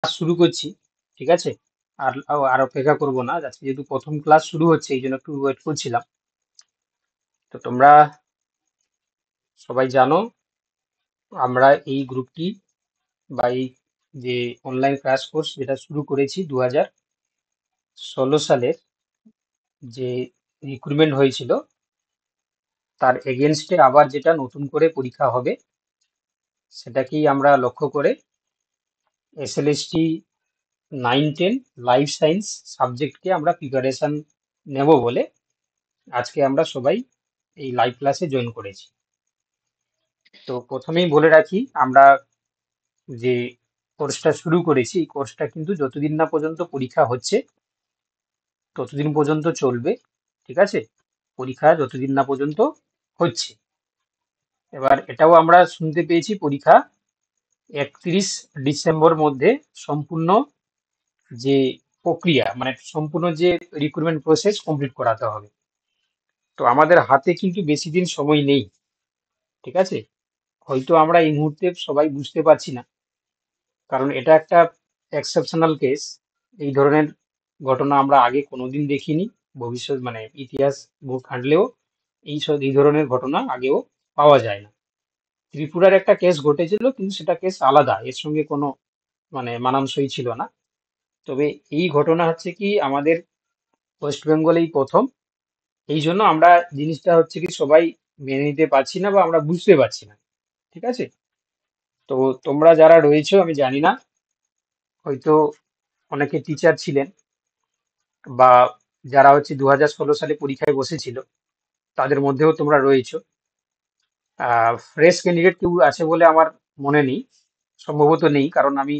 Class শুরু করছি, ঠিক আছে? আর অপেক্ষা করব না, আজকে যেহেতু প্রথম ক্লাস শুরু হচ্ছে এই জন্য একটু ওয়েট করছিলাম। তো তোমরা সবাই জানো আমরা এই গ্রুপটি বা এই যে অনলাইন ক্লাস কোর্স যেটা শুরু করেছি 2016 সালের যে রিক্রুটমেন্ট হয়েছিল তার এগেনস্টে আবার যেটা নতুন করে পরীক্ষা হবে সেটাকেই আমরা লক্ষ্য করে এসএলএসটি 9-10 লাইফ সায়েন্স সাবজেক্টকে আমরা প্রিপারেশন নেব বলে আজকে আমরা সবাই এই লাইভ ক্লাসে জয়েন করেছি। তো প্রথমেই বলে রাখি আমরা যে কোর্সটা শুরু করেছি এই কোর্সটা কিন্তু যতদিন না পর্যন্ত পরীক্ষা হচ্ছে ততদিন পর্যন্ত চলবে, ঠিক আছে? পরীক্ষা যতদিন না পর্যন্ত হচ্ছে। এবার এটাও আমরা শুনতে পেয়েছি পরীক্ষা 31 ডিসেম্বর মধ্যে সম্পূর্ণ যে প্রক্রিয়া মানে সম্পূর্ণ যে রিক্রুটমেন্ট প্রসেস কমপ্লিট করাতে হবে। তো আমাদের হাতে কিন্তু বেশি দিন সময় নেই, ঠিক আছে? হয়তো আমরা এই মুহূর্তে সবাই বুঝতে পারছি না, কারণ এটা একটা এক্সেপশনাল কেস। এই ধরনের ঘটনা আমরা আগে কোনোদিন দেখিনি। ভবিষ্যৎ মানে ইতিহাস বুক ঘাঁটলেও এই ধরনের ঘটনা আগেও পাওয়া যায় না। ত্রিপুরার একটা কেস ঘটেছিল কিন্তু সেটা কেস আলাদা, এর সঙ্গে কোনো মানে মানানসই ছিল না। তবে এই ঘটনা হচ্ছে কি আমাদের ওয়েস্ট বেঙ্গলেই প্রথম। এই জন্য আমরা জিনিসটা হচ্ছে কি সবাই মেনে নিতে পারছি না বা আমরা বুঝতে পারছি না, ঠিক আছে? তো তোমরা যারা রয়েছো আমি জানি না, হয়তো অনেকে টিচার ছিলেন বা যারা হচ্ছে 2016 সালে পরীক্ষায় বসেছিল তাদের মধ্যেও তোমরা রয়েছো। ফ্রেশ ক্যান্ডিডেট কেউ আছে বলে আমার মনে নেই, সম্ভবত নেই, কারণ আমি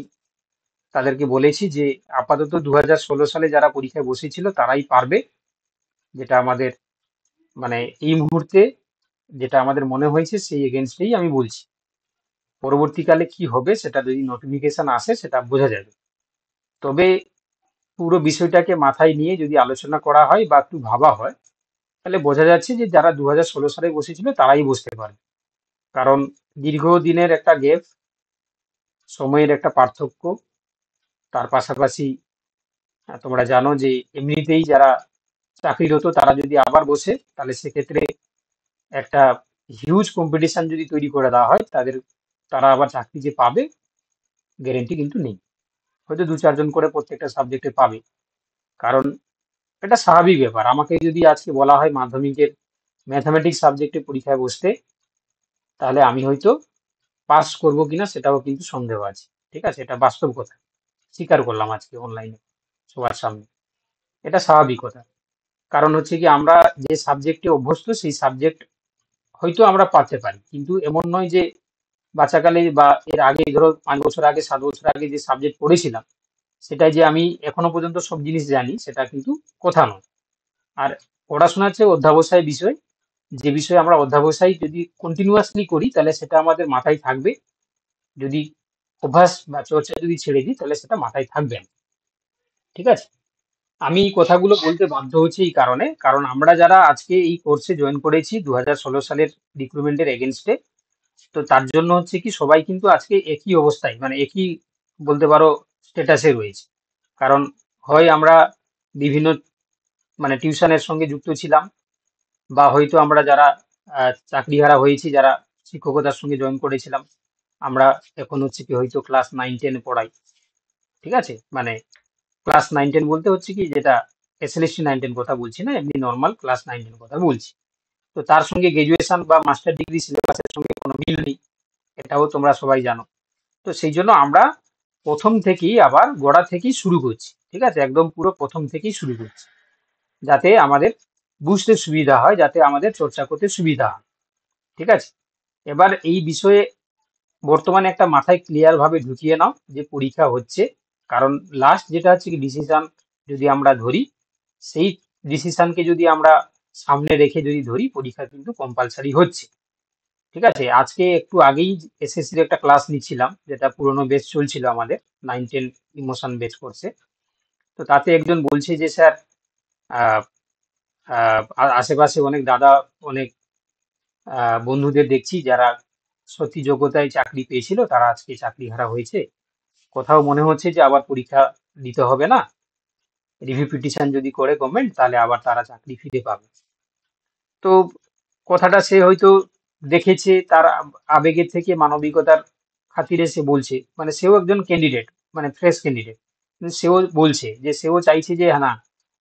তাদেরকে বলেছি যে আপাতত 2016 সালে যারা পরীক্ষায় বসেছিল তারাই পারবে। যেটা আমাদের মানে এই মুহূর্তে যেটা আমাদের মনে হয়েছে সেই এগেনস্টেই আমি বলছি। পরবর্তীকালে কি হবে সেটা যদি নোটিফিকেশন আসে সেটা বোঝা যাবে। তবে পুরো বিষয়টাকে মাথায় নিয়ে যদি আলোচনা করা হয় বা একটু ভাবা হয় তাহলে বোঝা যাচ্ছে যে যারা 2016 সালে বসেছিল তারাই বসতে পারে। কারণ দীর্ঘদিনের একটা গ্যাপ, সময়ের একটা পার্থক্য, তার পাশাপাশি তোমরা জানো যে এমনিতেই যারা চাকরিরত তারা যদি আবার বসে তাহলে সেক্ষেত্রে একটা হিউজ কম্পিটিশন যদি তৈরি করে দেওয়া হয় তারা আবার চাকরি যে পাবে গ্যারেন্টি কিন্তু নেই। হয়তো 2-4 জন করে প্রত্যেকটা সাবজেক্টে পাবে। কারণ এটা স্বাভাবিক ব্যাপার। আমাকে যদি আজকে বলা হয় মাধ্যমিকের ম্যাথামেটিক্স সাবজেক্টে পরীক্ষায় বসতে, তাহলে আমি হয়তো পাস করবো কিনা সেটাও কিন্তু সন্দেহ আছে, ঠিক আছে? এটা বাস্তব কথা, স্বীকার করলাম আজকে অনলাইনে সবার সামনে। এটা স্বাভাবিক কথা। কারণ হচ্ছে কি আমরা যে সাবজেক্টে অভ্যস্ত সেই সাবজেক্ট হয়তো আমরা পারতে পারি, কিন্তু এমন নয় যে বাচ্চাকালে বা এর আগে ধরো 5 বছর আগে 7 বছর আগে যে সাবজেক্ট পড়েছিলাম সেটাই যে আমি এখনো পর্যন্ত সব জিনিস জানি সেটা কিন্তু কথা নয়। আর পড়াশোনা হচ্ছে অধ্যাবসায় বিষয়, যে বিষয়ে আমরা অধ্যাবসায় যদি কন্টিনিউয়াসলি করি তাহলে সেটা আমাদের মাথায় থাকবে। যদি অভ্যাস বা চর্চা যদি ছেড়ে দিই তাহলে সেটা মাথায় থাকবে না, ঠিক আছে? আমি এই কথাগুলো বলতে বাধ্য হচ্ছি এই কারণে, কারণ আমরা যারা আজকে এই কোর্সে জয়েন করেছি 2016 সালের রিক্রুটমেন্টের এগেনস্টে, তো তার জন্য হচ্ছে কি সবাই কিন্তু আজকে একই অবস্থায় মানে একই বলতে পারো স্ট্যাটাসে রয়েছে। কারণ হয় আমরা বিভিন্ন মানে টিউশনের সঙ্গে যুক্ত ছিলাম, বা হয়তো আমরা যারা চাকরিহারা হয়েছি, যারা শিক্ষকতার সঙ্গে জয়েন করেছিলাম, আমরা এখন হচ্ছে কি হয়তো ক্লাস 9-10 পড়াই, ঠিক আছে? মানে ক্লাস 9-10 বলতে হচ্ছে কি যেটা এসএলএসটি 9-10 কথা বলছি না, এমনি নর্মাল ক্লাস 9-10 কথা বলছি। তো তার সঙ্গে গ্রাজুয়েশন বা মাস্টার ডিগ্রি সিলেবাসের সঙ্গে কোনো মিল নেই, এটাও তোমরা সবাই জানো। তো সেই জন্য আমরা প্রথম থেকেই আবার গোড়া থেকেই শুরু করছি, ঠিক আছে? একদম পুরো প্রথম থেকেই শুরু করছি, যাতে আমাদের বুঝতে সুবিধা হয়, যাতে আমাদের চর্চা করতে সুবিধা হয়, ঠিক আছে? এবার এই বিষয়ে বর্তমানে একটা মাথায় ক্লিয়ার ভাবে ঢুকিয়ে নাও যে পরীক্ষা হচ্ছে। কারণ লাস্ট যেটা হচ্ছে কি ডিসিশন যদি আমরা ধরি, সেই ডিসিশনকে যদি আমরা সামনে রেখে যদি ধরি পরীক্ষা কিন্তু কম্পালসারি হচ্ছে, ঠিক আছে? আজকে একটু আগেই এসএসসির একটা ক্লাস নিচ্ছিলাম, যেটা পুরোনো বেচ চলছিল আমাদের 9-10 ইমোশন বেচ করছে। তো তাতে একজন বলছে যে স্যার আহ, আশেপাশে অনেক দাদা, অনেক বন্ধুদের দেখছি যারা সত্যি যোগ্যতায় চাকরি পেয়েছিল তারা আজকে চাকরি হারা হয়েছে। কোথাও মনে হচ্ছে যে আবার পরীক্ষা দিতে হবে না, রিভিউ পিটিশন যদি করে গভর্নমেন্ট তাহলে আবার তারা চাকরি ফিরে পাবে। তো কথাটা সে হয়তো দেখেছে তার আবেগের থেকে মানবিকতার খাতিরে সে বলছে, মানে সেও একজন ক্যান্ডিডেট, মানে ফ্রেশ ক্যান্ডিডেট, কিন্তু সেও বলছে যে সেও চাইছে যে হ্যাঁ না,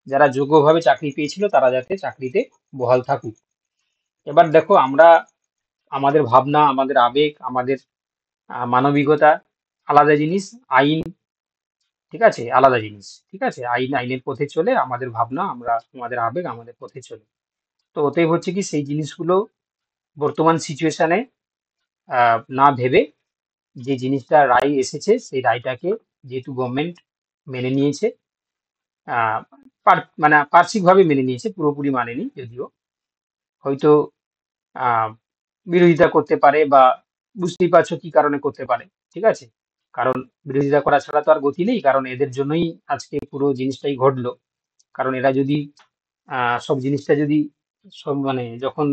যারা যোগ্যভাবে চাকরি পেয়েছিল তারা যাতে চাকরিতে বহাল থাকুক। এবার দেখো আমরা, আমাদের ভাবনা, আমাদের আবেগ, আমাদের মানবিকতা আলাদা জিনিস, আইন ঠিক আছে আলাদা জিনিস, ঠিক আছে, আইন আইনের পথে চলে, আমাদের ভাবনা, আমরা আমাদের আবেগ আমাদের পথে চলে। তো ওতেই হচ্ছে কি সেই জিনিসগুলো বর্তমান সিচুয়েশনে না ভেবে, যে জিনিসটা রায় এসেছে সেই রায়টাকে যেহেতু গভর্নমেন্ট মেনে নিয়েছে, মানে পার্শ্বিকভাবে মেনে নিয়েছে, পুরোপুরি মানেনি যদিও, হয়তো আহ, বিরোধিতা করতে পারে বা বুঝতেই পারছো কি কারণে করতে পারে, ঠিক আছে, কারণ বিরোধিতা করা ছাড়া তো আর গতি নেই, কারণ এদের জন্যই আজকে পুরো জিনিসটাই ঘটলো। কারণ এরা যদি সব জিনিসটা যদি সব মানে যখন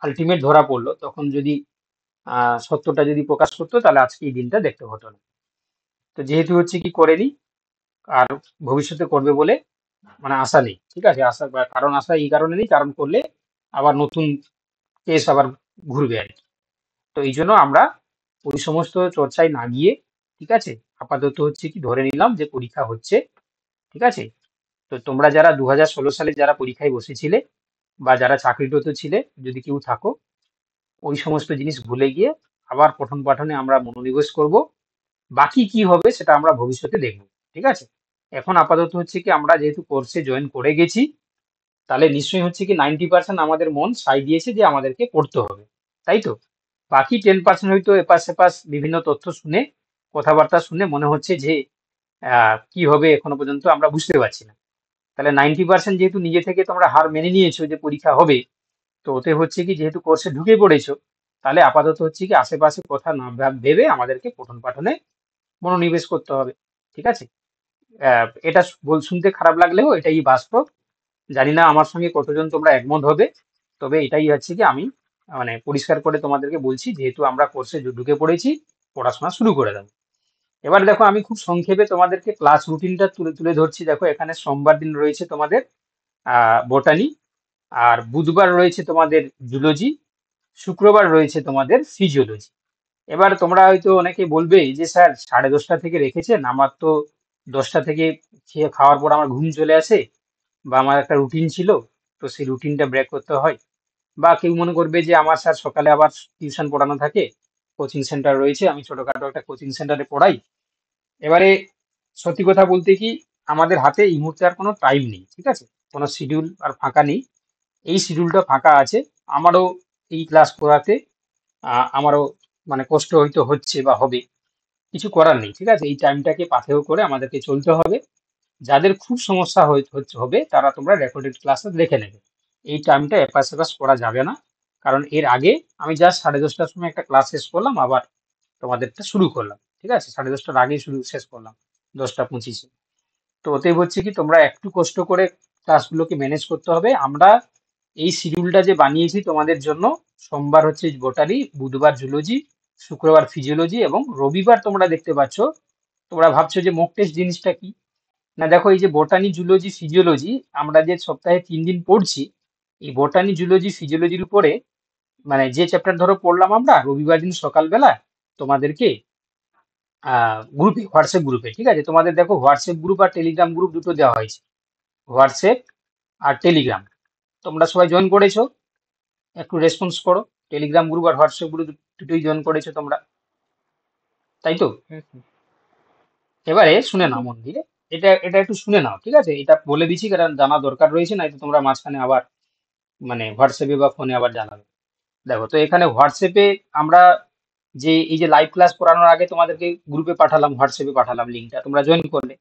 আলটিমেট ধরা পড়লো তখন যদি সত্যটা যদি প্রকাশ করতো তাহলে আজকে এই দিনটা দেখতে হতো না। তো যেহেতু হচ্ছে কি করেনি, আর ভবিষ্যতে করবে বলে মানে আশা নেই, ঠিক আছে, আশা কারণ আশা এই কারণে নেই, কারণ করলে আবার নতুন কেস আবার ঘুরবে আর কি। তো এই জন্য আমরা ওই সমস্ত চর্চায় না গিয়ে, ঠিক আছে, আপাতত হচ্ছে কি ধরে নিলাম যে পরীক্ষা হচ্ছে, ঠিক আছে। তো তোমরা যারা 2016 সালে যারা পরীক্ষায় বসেছিলে বা যারা চাকরিরত ছিলে, যদি কেউ থাকো, ওই সমস্ত জিনিস ভুলে গিয়ে আবার পঠন পাঠনে আমরা মনোনিবেশ করব। বাকি কি হবে সেটা আমরা ভবিষ্যতে দেখব, ঠিক আছে। এখন আপাতত হচ্ছে কি আমরা যেহেতু কোর্সে জয়েন করে গেছি, তাহলে নিশ্চয়ই হচ্ছে কি 90% আমাদের মন সাই দিয়েছে যে আমাদেরকে পড়তে হবে, তাই তো। বাকি 10% হয়তো এপাশ সেপাশ বিভিন্ন তথ্য শুনে, কথাবার্তা শুনে মনে হচ্ছে যে কি হবে এখনো পর্যন্ত আমরা বুঝতে পারছি না। তাহলে 90% যেহেতু নিজে থেকে তোমরা হার মেনে নিয়েছো যে পরীক্ষা হবে, তো ওতে হচ্ছে কি যেহেতু কোর্সে ঢুকে পড়েছো, তাহলে আপাতত হচ্ছে কি আশেপাশে কথা না ভেবে আমাদেরকে পঠন পাঠনে মনোনিবেশ করতে হবে, ঠিক আছে। এটা শুনতে খারাপ লাগলেও এটাই বাস্তব। জানি না আমার সঙ্গে কতজন তোমরা একমত হবে, তবে এটাই হচ্ছে কি আমি মানে পরিষ্কার করে তোমাদেরকে বলছি, যেহেতু আমরা কোর্সে ঢুকে পড়েছি, পড়াশোনা শুরু করে দেবো। এবার দেখো আমি খুব সংক্ষেপে তোমাদেরকে ক্লাস রুটিনটা তুলে তুলে ধরছি। দেখো এখানে সোমবার দিন রয়েছে তোমাদের বোটানি, আর বুধবার রয়েছে তোমাদের জুলজি, শুক্রবার রয়েছে তোমাদের ফিজিওলজি। এবার তোমরা হয়তো অনেকে বলবে যে স্যার 10:30 থেকে রেখেছেন, আমার তো 10টা থেকে খেয়ে খাওয়ার পর আমার ঘুম চলে আসে, বা আমার একটা রুটিন ছিল, তো সেই রুটিনটা ব্রেক করতে হয়। বা কেউ মনে করবে যে আমার স্যার সকালে আবার টিউশন পড়ানো থাকে, কোচিং সেন্টার রয়েছে, আমি ছোটখাটো একটা কোচিং সেন্টারে পড়াই। এবারে সত্যি কথা বলতে কি আমাদের হাতে এই মুহূর্তে আর কোনো টাইম নেই, ঠিক আছে, কোনো শিডিউল আর ফাঁকা নেই। এই শিডিউলটা ফাঁকা আছে, আমারও এই ক্লাস করাতে আমারও মানে কষ্ট হয়তো হচ্ছে বা হবে, কিছু করার নেই, ঠিক আছে, এই টাইমটাকে পাথেয় করে আমাদেরকে চলতে হবে। যাদের খুব সমস্যা হবে তারা তোমরা রেকর্ডেড ক্লাসে দেখে নেবে, এই টাইমটা এপাশ সেপাশ করা যাবে না। কারণ এর আগে আমি জাস্ট 10:30টার সময় একটা ক্লাস শেষ করলাম, আবার তোমাদেরটা শুরু করলাম, ঠিক আছে, 10:30টার আগেই শুরু শেষ করলাম, 10টা 25-এ। তো ওতে হচ্ছে কি তোমরা একটু কষ্ট করে ক্লাসগুলোকে ম্যানেজ করতে হবে। আমরা এই শিডিউলটা যে বানিয়েছি তোমাদের জন্য, সোমবার হচ্ছে বোটানি, বুধবার জুলজি, শুক্রবার ফিজিওলজি, এবং রবিবার তোমরা দেখতে পাচ্ছ, তোমরা ভাবছো যে মক টেস্ট জিনিসটা কি। না দেখো, এই যে বোটানি, জুলজি, ফিজিওলজি আমরা যে সপ্তাহে 3 দিন পড়ছি, এই বোটানি, জুলজি, ফিজিওলজির উপরে মানে যে চ্যাপ্টার ধরো পড়লাম আমরা রবিবার দিন সকালবেলা তোমাদেরকে গ্রুপে, হোয়াটসঅ্যাপ গ্রুপে, ঠিক আছে, তোমাদের দেখো হোয়াটসঅ্যাপ গ্রুপ আর টেলিগ্রাম গ্রুপ দুটো দেওয়া হয়েছে, হোয়াটসঅ্যাপ আর টেলিগ্রাম। তোমরা সবাই জয়েন করেছো, একটু রেসপন্স করো। টেলিগ্রাম গ্রুপ আর হোয়াটসঅ্যাপ গ্রুপ দুটোই জয়েন করেছো তোমরা, তাই তো। এবারে শুনে নাও মন দিয়ে, এটা এটা একটু শুনে নাও, ঠিক আছে, এটা বলে দিচ্ছি কারণ জানা দরকার রয়েছে, না তো তোমরা মাঝখানে আবার মানে হোয়াটসঅ্যাপে বা ফোনে আবার জানাবে। দেখো তো এখানে হোয়াটসঅ্যাপে আমরা যে এই যে লাইভ ক্লাস করানোর আগে তোমাদেরকে গ্রুপে পাঠালাম, হোয়াটসঅ্যাপে পাঠালাম লিঙ্কটা, তোমরা জয়েন করলে।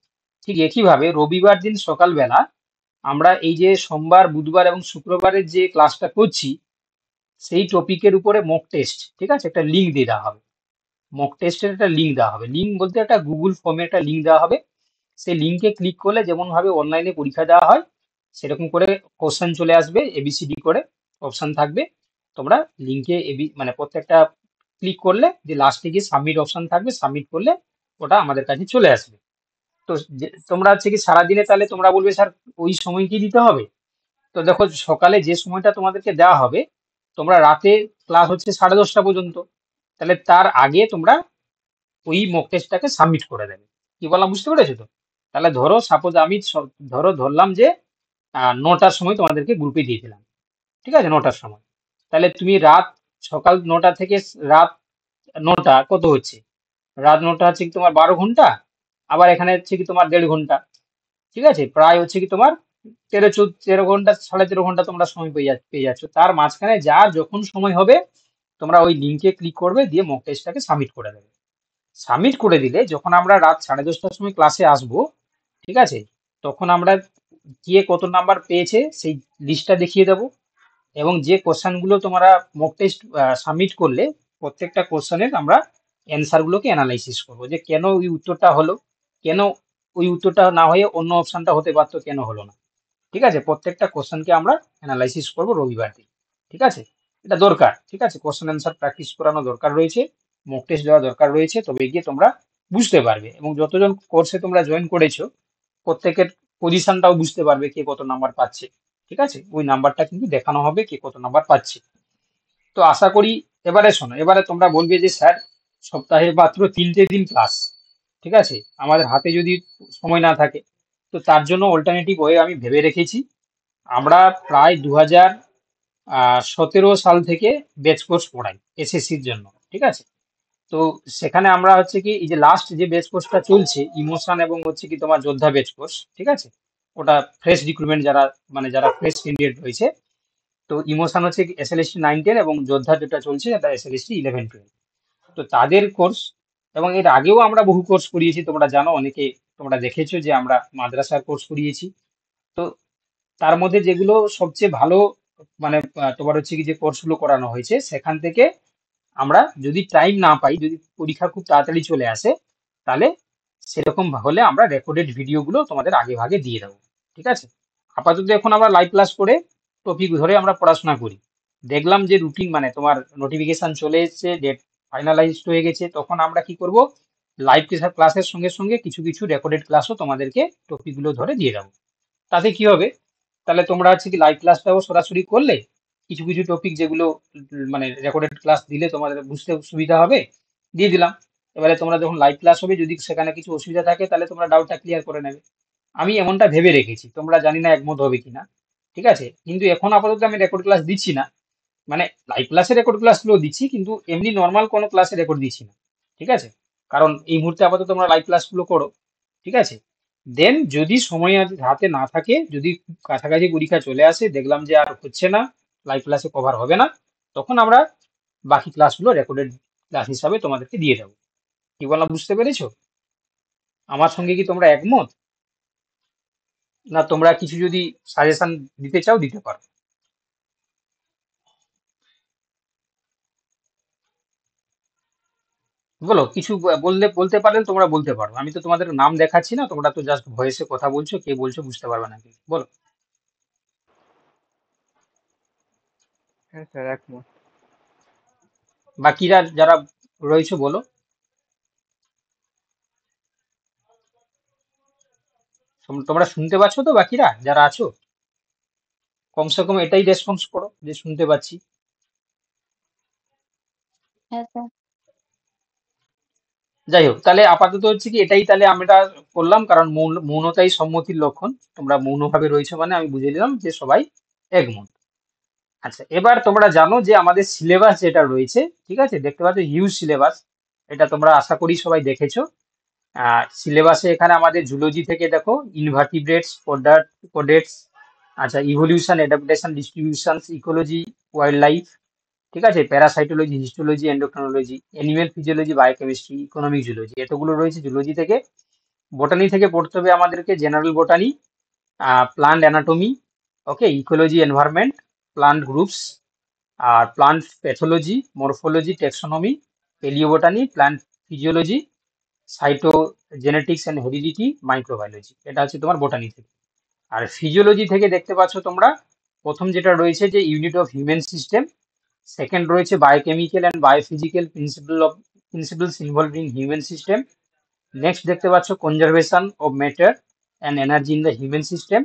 ঠিক একইভাবে রবিবার দিন সকালবেলা আমরা এই যে সোমবার, বুধবার এবং শুক্রবারের যে ক্লাসটা করছি, সেই টপিকের উপরে মক টেস্ট, ঠিক আছে, একটা লিঙ্ক দিয়ে দেওয়া হবে। মক টেস্টের একটা লিঙ্ক দেওয়া হবে, লিঙ্ক বলতে একটা গুগল ফর্মে একটা লিঙ্ক দেওয়া হবে। সেই লিঙ্কে ক্লিক করলে যেমন ভাবে অনলাইনে পরীক্ষা দেওয়া হয় সেরকম করে কোশ্চেন চলে আসবে, এবিসিডি করে অপশন থাকবে। তোমরা লিঙ্কে মানে প্রত্যেকটা ক্লিক করলে যে লাস্টে গিয়ে সাবমিট অপশন থাকবে, সাবমিট করলে ওটা আমাদের কাছে চলে আসবে। তো তোমরা হচ্ছে কি সারাদিনে তাহলে তোমরা বলবে স্যার ওই সময় কি দিতে হবে? তো দেখো সকালে যে সময়টা তোমাদেরকে দেওয়া হবে, তোমরা রাতে ক্লাস হচ্ছে 10:30 পর্যন্ত, তাহলে তার আগে তোমরা ওই মক টেস্টটাকে সাবমিট করে দেবে। কি বললাম বুঝতে পেরেছো তো? তাহলে ধরো সাপোজ আমি ধরলাম যে 9টার সময় তোমাদেরকে গ্রুপে দিয়ে দিলাম, ঠিক আছে, 9টার সময়। তাহলে তুমি সকাল 9টা থেকে রাত 9টা কত হচ্ছে? রাত 9টা হচ্ছে কি তোমার 12 ঘন্টা, আবার এখানে হচ্ছে কি তোমার 1.5 ঘন্টা, ঠিক আছে, প্রায় হচ্ছে কি তোমার 13 ঘন্টা 13.5 ঘন্টা তোমরা সময় পেয়ে যাচ্ছ। তার মাঝখানে যার যখন সময় হবে তোমরা ওই লিঙ্কে ক্লিক করবে, দিয়ে মক টেস্টটাকে সাবমিট করে দেবে। সাবমিট করে দিলে যখন আমরা রাত 10:30টার সময় ক্লাসে আসবো, ঠিক আছে, তখন আমরা কে কত নাম্বার পেয়েছে সেই লিস্টটা দেখিয়ে দেবো, এবং যে কোশ্চেনগুলো তোমরা মক টেস্ট সাবমিট করলে প্রত্যেকটা কোশ্চেনের আমরা অ্যান্সার গুলোকে অ্যানালাইসিস করবো, যে কেন ওই উত্তরটা হলো, কেন ওই উত্তরটা না হয়ে অন্য অপশনটা হতে পারতো, কেন হলো না। ঠিক আছে, প্রত্যেকটা কোশ্চেনকে আমরা অ্যানালাইসিস করবো রবিবার দিন। ঠিক আছে, এটা দরকার, ঠিক আছে, কোশ্চেন অ্যান্সার প্র্যাকটিস করানো দরকার রয়েছে, মক টেস্ট দেওয়া দরকার রয়েছে, তবে গিয়ে তোমরা বুঝতে পারবে, এবং যতজন কোর্সে তোমরা জয়েন করেছো প্রত্যেকের পজিশনটাও বুঝতে পারবে কে কত নাম্বার পাচ্ছে। ঠিক আছে, ওই নাম্বারটা কিন্তু দেখানো হবে কে কত নাম্বার পাচ্ছে। তো আশা করি, এবারে শোনো, এবারে তোমরা বলবে যে স্যার সপ্তাহে মাত্র 3টে দিন ক্লাস, ঠিক আছে, আমাদের হাতে যদি সময় না থাকে, তো তার জন্য অল্টারনেটিভ ওয়ে আমি ভেবে রেখেছি। আমরা প্রায় 2017 সাল থেকে ব্যাচ কোর্স পড়াই এসএসসির জন্য, ঠিক আছে। তো সেখানে আমরা হচ্ছে কি এই যে লাস্ট যে ব্যাচ কোর্সটা চলছে ইমোশন এবং হচ্ছে কি তোমার যোদ্ধা ব্যাচ কোর্স, ঠিক আছে, ওটা ফ্রেশ রিক্রুটমেন্ট যারা, মানে যারা ফ্রেশ ক্যান্ডিডেট রয়েছে, তো ইমোশন হচ্ছে এসএলএসটি 9-10 এবং যোদ্ধা যেটা চলছে এটা এসএলএসটি 11-12। তো তাদের কোর্স, এবং এর আগেও আমরা বহু কোর্স করিয়েছি, তোমরা জানো, অনেকে তোমরা দেখেছো যে আমরা মাদ্রাসার কোর্স করিয়েছি। তো তার মধ্যে যেগুলো সবচেয়ে ভালো, মানে তোমার হচ্ছে কি যে কোর্সগুলো করানো হয়েছে সেখান থেকে আমরা যদি টাইম না পাই, যদি পরীক্ষা খুব তাড়াতাড়ি চলে আসে, তাহলে সেরকম হলে আমরা রেকর্ডেড ভিডিওগুলো তোমাদের আগে ভাগে দিয়ে দেবো। ঠিক আছে, আপাতত এখন আমরা লাইভ ক্লাস করে টপিক ধরে আমরা পড়াশোনা করি। দেখলাম যে রুটিন, মানে তোমার নোটিফিকেশন চলে এসেছে, ডেট ফাইনালাইজড হয়ে গেছে, তখন আমরা কি করব, লাইভ ক্লাসের সঙ্গে সঙ্গে কিছু কিছু রেকর্ডেড ক্লাসও তোমাদেরকে টপিকগুলো ধরে দিয়ে দেবো। তাতে কি হবে, তাহলে তোমরা হচ্ছে কি লাইভ ক্লাসটাও সরাসরি করলে, কিছু কিছু টপিক যেগুলো মানে রেকর্ডেড ক্লাস দিলে তোমাদের বুঝতে সুবিধা হবে, দিয়ে দিলাম। এবারে তোমরা যখন লাইভ ক্লাস হবে যদি সেখানে কিছু অসুবিধা থাকে তাহলে তোমরা ডাউটটা ক্লিয়ার করে নেবে। আমি এমনটা ভেবে রেখেছি, তোমরা জানি না একমত হবে কিনা। ঠিক আছে, কিন্তু এখন আপাতত আমি রেকর্ড ক্লাস দিচ্ছি না, মানে লাইভ ক্লাসে রেকর্ড ক্লাসগুলো দিচ্ছি, কিন্তু এমনি নর্মাল কোনো ক্লাসে রেকর্ড দিচ্ছি না। ঠিক আছে, কারণ এই মুহূর্তে আপাতত তোমরা লাইভ ক্লাসগুলো করো। ঠিক আছে, দেন যদি সময় হাতে না থাকে, যদি কাছাকাছি পরীক্ষা চলে আসে, দেখলাম যে আর হচ্ছে না, লাইভ ক্লাসে কভার হবে না, তখন আমরা বাকি ক্লাসগুলো রেকর্ডেড ক্লাস হিসাবে তোমাদেরকে দিয়ে দেবো। কি বললাম বুঝতে পেরেছো? আমার সঙ্গে কি তোমরা একমত, না তোমরা কিছু যদি সাজেশন দিতে চাও দিতে পারো? বলো কিছু, বলতে পারলে তোমরা বলতে পারো, আমি তো তোমাদের নাম দেখাচ্ছি না, তোমরা তো জাস্ট ভয়েসে কথা বলছো, কে বলছো বুঝতে পারবে না, কি বলো। হ্যাঁ স্যার, একমত। বাকিরা যারা রয়েছে বলো। তোমরা শুনতে পাচ্ছ তো, বাকিরা যারা আছো কমসে কম এটাই রেসপন্স করো যে শুনতে পাচ্ছি। হ্যাঁ স্যার। যাই হোক, তাহলে আপাতত হচ্ছে কি এটাই তাহলে আমরা করলাম, কারণ মৌনতাই সম্মতির লক্ষণ, তোমরা মৌনভাবে রয়েছে মানে আমি বুঝে নিলাম যে সবাই একমত। আচ্ছা, এবার তোমরা জানো যে আমাদের সিলেবাস যেটা রয়েছে, ঠিক আছে, দেখতে পাচ্ছ হিউজ সিলেবাস, এটা তোমরা আশা করি সবাই দেখেছো। সিলেবাসে এখানে আমাদের জুলজি থেকে দেখো ইনভার্টিব্রেটস, কোডেটস, আচ্ছা evolution, adaptation, distribution, ecology, wild life, ঠিক আছে, parasitology, histology, endocrinology, animal physiology, biochemistry, economic zoology, এতগুলো রয়েছে জুলজি থেকে। বোটানি থেকে পড়তে হবে আমাদেরকে general botany, plant anatomy, okay, ecology, environment, plant groups, আর plant pathology, morphology, taxonomy, palaeobotany, plant physiology, cytogenetics and heredity, microbiology, এটা হচ্ছে তোমার বোটানি থেকে। আর ফিজিওলজি থেকে দেখতে পাচ্ছ তোমরা প্রথম যেটা রয়েছে যে unit of human system, second রয়েছে biochemical and biophysical principles involved in human system, next দেখতে পাচ্ছ conservation of matter and energy in the human system,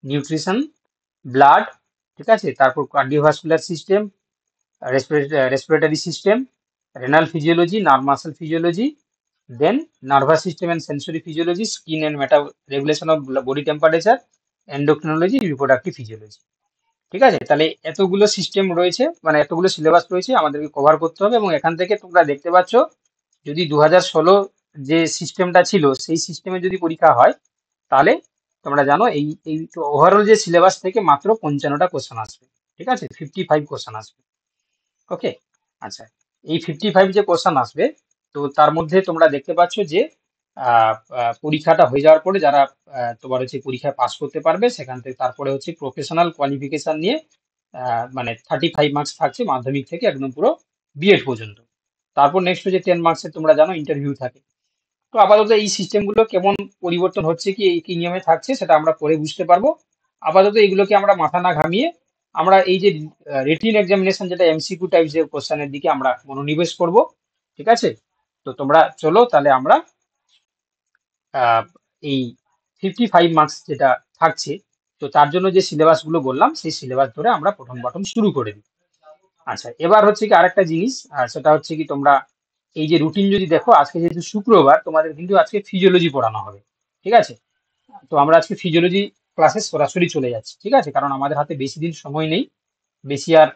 nutrition, blood, ঠিক আছে, তারপর cardiovascular system, respiratory system, renal physiology, nerve muscle physiology, then nervous system and sensory physiology, skin and regulation of body temperature, endocrinology, reproductive physiology. ঠিক আছে, তাহলে এতগুলো system রয়েছে, মানে এতগুলো সিলেবাস রয়েছে, আমাদেরকে কভার করতে হবে। এবং এখান থেকে তোমরা দেখতে পাচ্ছ যদি 2016 যে সিস্টেমটা ছিল সেই সিস্টেমে যদি পরীক্ষা হয়, তাহলে তোমরা জানো এই এই ওভারঅল যে সিলেবাস থেকে মাত্র 55টা কোশ্চেন আসবে। ঠিক আছে, 55 কোশ্চেন আসবে। ওকে, আচ্ছা, এই 55 যে কোশ্চেন আসবে, তো তার মধ্যে তোমরা দেখতে পাচ্ছ যে পরীক্ষাটা হয়ে যাওয়ার পরে যারা তোমার হচ্ছে পরীক্ষায় পাস করতে পারবে, সেখান থেকে তারপরে হচ্ছে প্রফেশনাল কোয়ালিফিকেশন নিয়ে মানে 35 মার্কস থাকছে মাধ্যমিক থেকে একদম পুরো বিএড পর্যন্ত। তারপর নেক্সট হচ্ছে 10 মার্কসের তোমরা জানো ইন্টারভিউ থাকে। তো আপাতত এই সিস্টেমগুলো কেমন পরিবর্তন হচ্ছে, কি এই কি নিয়মে থাকছে, সেটা আমরা পরে বুঝতে পারবো। আপাতত এগুলোকে আমরা মাথা না ঘামিয়ে আমরা এই যে রিটিন এক্সামিনেশন যেটা এমসিকিউ টাইপ যে কোশ্চেনের দিকে আমরা মনোনিবেশ করব। ঠিক আছে, তো তোমরা চলো তাহলে আমরা আহ, এই 55 মার্কস যেটা থাকছে, তো তার জন্য যে সিলেবাসগুলো বললাম সেই সিলেবাস ধরে আমরা প্রথম প্রথম শুরু করে দিই। আচ্ছা, এবার হচ্ছে কি আরেকটা জিনিস, সেটা হচ্ছে কি তোমরা এই যে রুটিন যদি দেখো, আজকে যেহেতু শুক্রবার, তোমাদের কিন্তু আজকে ফিজিওলজি পড়ানো হবে। ঠিক আছে, তো আমরা আজকে ফিজিওলজি ক্লাসে সরাসরি চলে যাচ্ছি। ঠিক আছে, কারণ আমাদের হাতে বেশি দিন সময় নেই, বেশি আর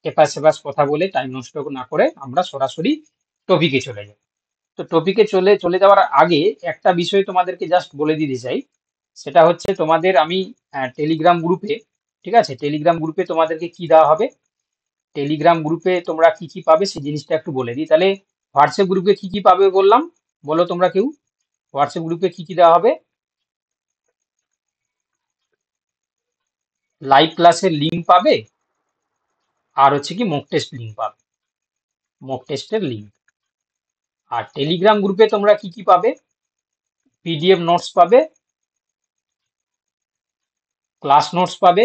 এপাশ সেপাশ কথা বলে টাইম নষ্ট না করে আমরা সরাসরি টপিকে চলে যাই। তো টপিকে চলে চলে যাওয়ার আগে একটা বিষয় তোমাদেরকে জাস্ট বলে দিতে চাই, সেটা হচ্ছে তোমাদের আমি টেলিগ্রাম গ্রুপে, ঠিক আছে, টেলিগ্রাম গ্রুপে তোমাদেরকে কি দেওয়া হবে, টেলিগ্রাম গ্রুপে তোমরা কি কি পাবে সেই জিনিসটা একটু বলে দিই। তাহলে হোয়াটসঅ্যাপ গ্রুপে কি কি পাবে বললাম, বলো তোমরা কেউ, হোয়াটসঅ্যাপ গ্রুপে কি কি দেওয়া হবে? লাইভ ক্লাসের লিঙ্ক পাবে, আর হচ্ছে কি মক টেস্ট লিঙ্ক পাবে, মক টেস্টের লিঙ্ক। আর টেলিগ্রাম গ্রুপে তোমরা কি কি পাবে? পিডিএফ নোটস পাবে, ক্লাস নোটস পাবে,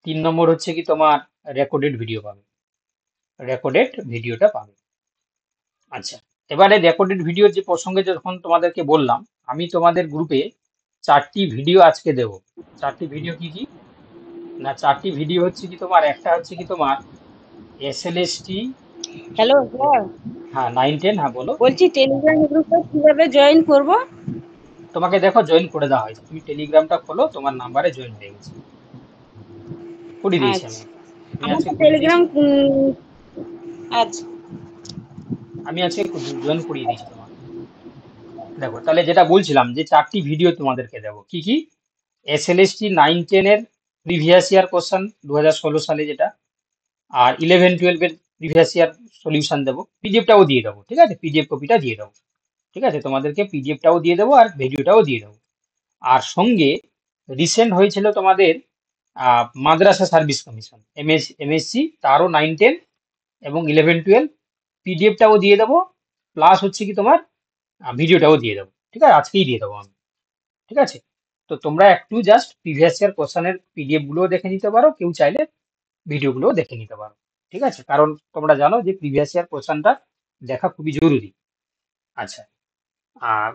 3 নম্বর হচ্ছে কি তোমার রেকর্ডেড ভিডিও পাবে, রেকর্ডেড ভিডিওটা পাবে। আচ্ছা, এবারে রেকর্ডেড ভিডিওর যে প্রসঙ্গে যখন তোমাদেরকে বললাম, আমি তোমাদের গ্রুপে 4টি ভিডিও আজকে দেব। 4টি ভিডিও কি কি না, 4টি ভিডিও হচ্ছে কি তোমার, একটা হচ্ছে কি তোমার এসএলএসটি, হ্যালো স্যার, হ্যাঁ 9-10, হ্যাঁ বলো। বলছি টেলিগ্রাম গ্রুপে কিভাবে জয়েন করব? তোমাকে দেখো জয়েন করে দেওয়া হয়েছে, তুমি টেলিগ্রামটা খোলো, তোমার নাম্বারে জয়েন হয়ে গেছে, করিয়ে দিয়েছি আমি। আচ্ছা, আমি আমার আজকে তো করিয়ে দিয়েছি, টেলিগ্রাম আচ্ছা আমি আজকে জয়েন করিয়ে দিয়েছি তোমাকে। দেখো তাহলে যেটা বলছিলাম যে 4টি ভিডিও তোমাদেরকে দেবো, কি কি, এসএলএসটি 9-10 এর প্রিভিয়াস ইয়ার কোশ্চেন 2016 সালে যেটা, আর 11-12 এর প্রিভিয়াস ইয়ার সলিউশন দেবো, পিডিএফটাও দিয়ে দেবো। ঠিক আছে, পিডিএফ কপিটা দিয়ে দেবো। ঠিক আছে, তোমাদেরকে পিডিএফটাও দিয়ে দেবো আর ভিডিওটাও দিয়ে দেবো। আর সঙ্গে রিসেন্ট হয়েছিল তোমাদের মাদ্রাসা সার্ভিস কমিশন এমএসসি, তারও 9-10 এবং 11-12 পিডিএফটাও দিয়ে দেবো, প্লাস হচ্ছে কি তোমার ভিডিওটাও দিয়ে দেবো। ঠিক আছে, আজকেই দিয়ে দেবো আমি। ঠিক আছে, তো তোমরা একটু জাস্ট প্রিভিয়াস ইয়ার কোশ্চেনের পিডিএফ গুলোও দেখে নিতে পারো, কেউ চাইলে ভিডিওগুলোও দেখে নিতে পারো। ঠিক আছে, কারণ তোমরা জানো যে প্রিভিয়াস ইয়ার কোশ্চেনটা দেখা খুবই জরুরি। আচ্ছা, আর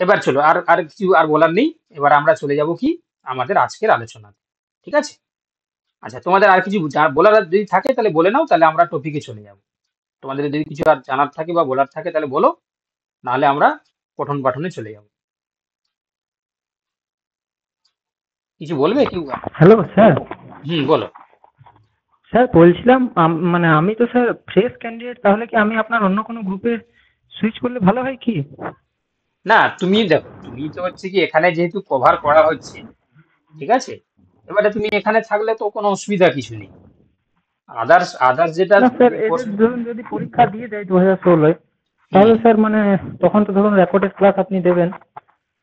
এবার চলো, আর আর কিছু আর বলার নেই, এবার আমরা চলে যাব কি আমাদের আজকের আলোচনা। ঠিক আছে, আচ্ছা, তোমাদের আর কিছু বলার যদি থাকে তাহলে বলে নাও, তাহলে আমরা টপিকে চলে যাব। তোমাদের যদি কিছু আর জানার থাকে বা বলার থাকে তাহলে বলো, নাহলে আমরা পঠন পাঠনে চলে যাব। কিছু বলবে কেউ? Hello sir. বলো। স্যার বলছিলাম মানে আমি তো স্যার ফ্রেশ ক্যান্ডিডেট, তাহলে কি আমি আপনার অন্য কোনো গ্রুপে সুইচ করলে ভালো হয় কি? না, তুমি দেখো, তুমি তো হচ্ছে কি এখানে যেহেতু কভার করা হচ্ছে, ঠিক আছে, এবারে তুমি এখানে থাকলে তো কোনো অসুবিধা কিছু নেই। আদার্স আদার্স যেটা না স্যার, যে এই যে কোর্স, ধরুন যদি পরীক্ষা দিয়ে দেয় 2016, তাহলে স্যার মানে তখন তো ধরুন রেকর্ডেড ক্লাস আপনি দেবেন,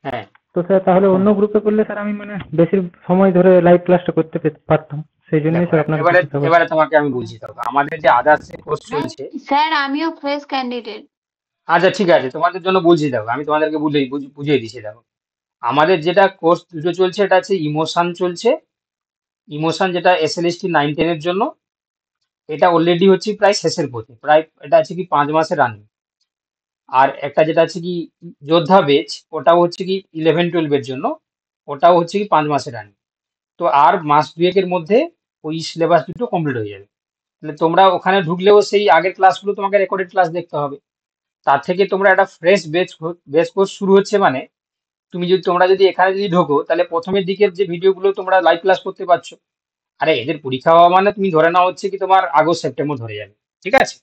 হ্যাঁ, তো স্যার তাহলে অন্য গ্রুপে করলে স্যার আমি মানে বেশি সময় ধরে লাইভ ক্লাসটা করতে পারতাম, সেই জন্যই দেখো স্যার আপনার এবারে কাছে যাওয়া। এবারে তোমাকে আমি বলছি, দেখো আমাদের যে আদার্স কোর্স চলছে। স্যার আমিও ফ্রেশ ক্যান্ডিডেট। আচ্ছা ঠিক আছে, তোমাদের জন্য বলছি, দেখো আমি তোমাদেরকে বুঝিয়ে দিচ্ছি। দেখো আমাদের যেটা কোর্স দুটো চলছে, এটা আছে ইমোশন চলছে, ইমোশন যেটা এসএলএসটি 9-10 এর জন্য, এটা অলরেডি হচ্ছে প্রায় শেষের পথে, প্রায় এটা আছে কি 5 মাসের রানিং। আর একটা যেটা আছে কি যোদ্ধা বেচ, ওটাও হচ্ছে কি 11-12 এর জন্য, ওটাও হচ্ছে কি 5 মাসের রানিং। তো আর মাস দুয়েকের মধ্যে ওই সিলেবাস দুটো কমপ্লিট হয়ে যাবে। তাহলে তোমরা ওখানে ঢুকলেও সেই আগের ক্লাসগুলো তোমাকে রেকর্ডেড ক্লাস দেখতে হবে। তার থেকে তোমরা একটা ফ্রেশ বেচ কোর্স শুরু হচ্ছে মানে তোমরা যদি এখানে যদি ঢোকো, তাহলে প্রথমের দিকের যে ভিডিওগুলো তোমরা লাইভ ক্লাস করতে পারছো। আরে এদের পরীক্ষা হওয়া মানে তুমি ধরে নাও হচ্ছে কি তোমার আগস্ট সেপ্টেম্বর ধরে যাবে, ঠিক আছে?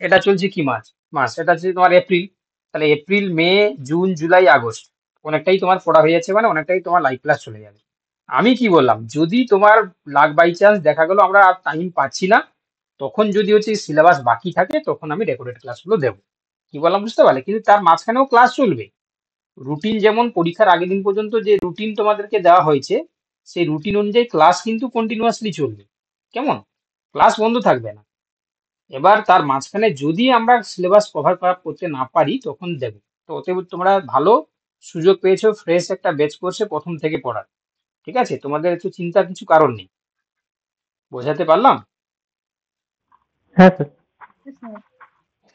এটা চলছে কি মাস মাস এটা হচ্ছে তোমার এপ্রিল। তাহলে April May June July August অনেকটাই তোমার পড়া হয়ে যাচ্ছে, মানে অনেকটাই তোমার লাইভ ক্লাস চলে যাবে। আমি কি বললাম, যদি তোমার লাক বাই চান্স দেখা গেলো আমরা আর টাইম পাচ্ছি না, তখন যদি হচ্ছে সিলেবাস বাকি থাকে তখন আমি রেকর্ডেড ক্লাসগুলো দেবো। কি বললাম বুঝতে পারলে? কিন্তু তার মাঝখানেও ক্লাস চলবে। রুটিন যেমন পরীক্ষার আগের দিন পর্যন্ত যে রুটিন তোমাদেরকে দেওয়া হয়েছে, সেই রুটিন অনুযায়ী ক্লাস কিন্তু কন্টিনিউয়াসলি চলবে। কেমন? ক্লাস বন্ধ থাকবে না। এবার তার মাঝখানে যদি আমরা সিলেবাস কভার করতে না পারি তখন দেবো। তো ওতে তোমরা ভালো সুযোগ পেয়েছো ফ্রেশ একটা ব্যাচ কোর্সে প্রথম থেকে পড়ার। ঠিক আছে, তোমাদের একটু চিন্তার কিছু কারণ নেই। বোঝাতে পারলাম? হ্যাঁ স্যার।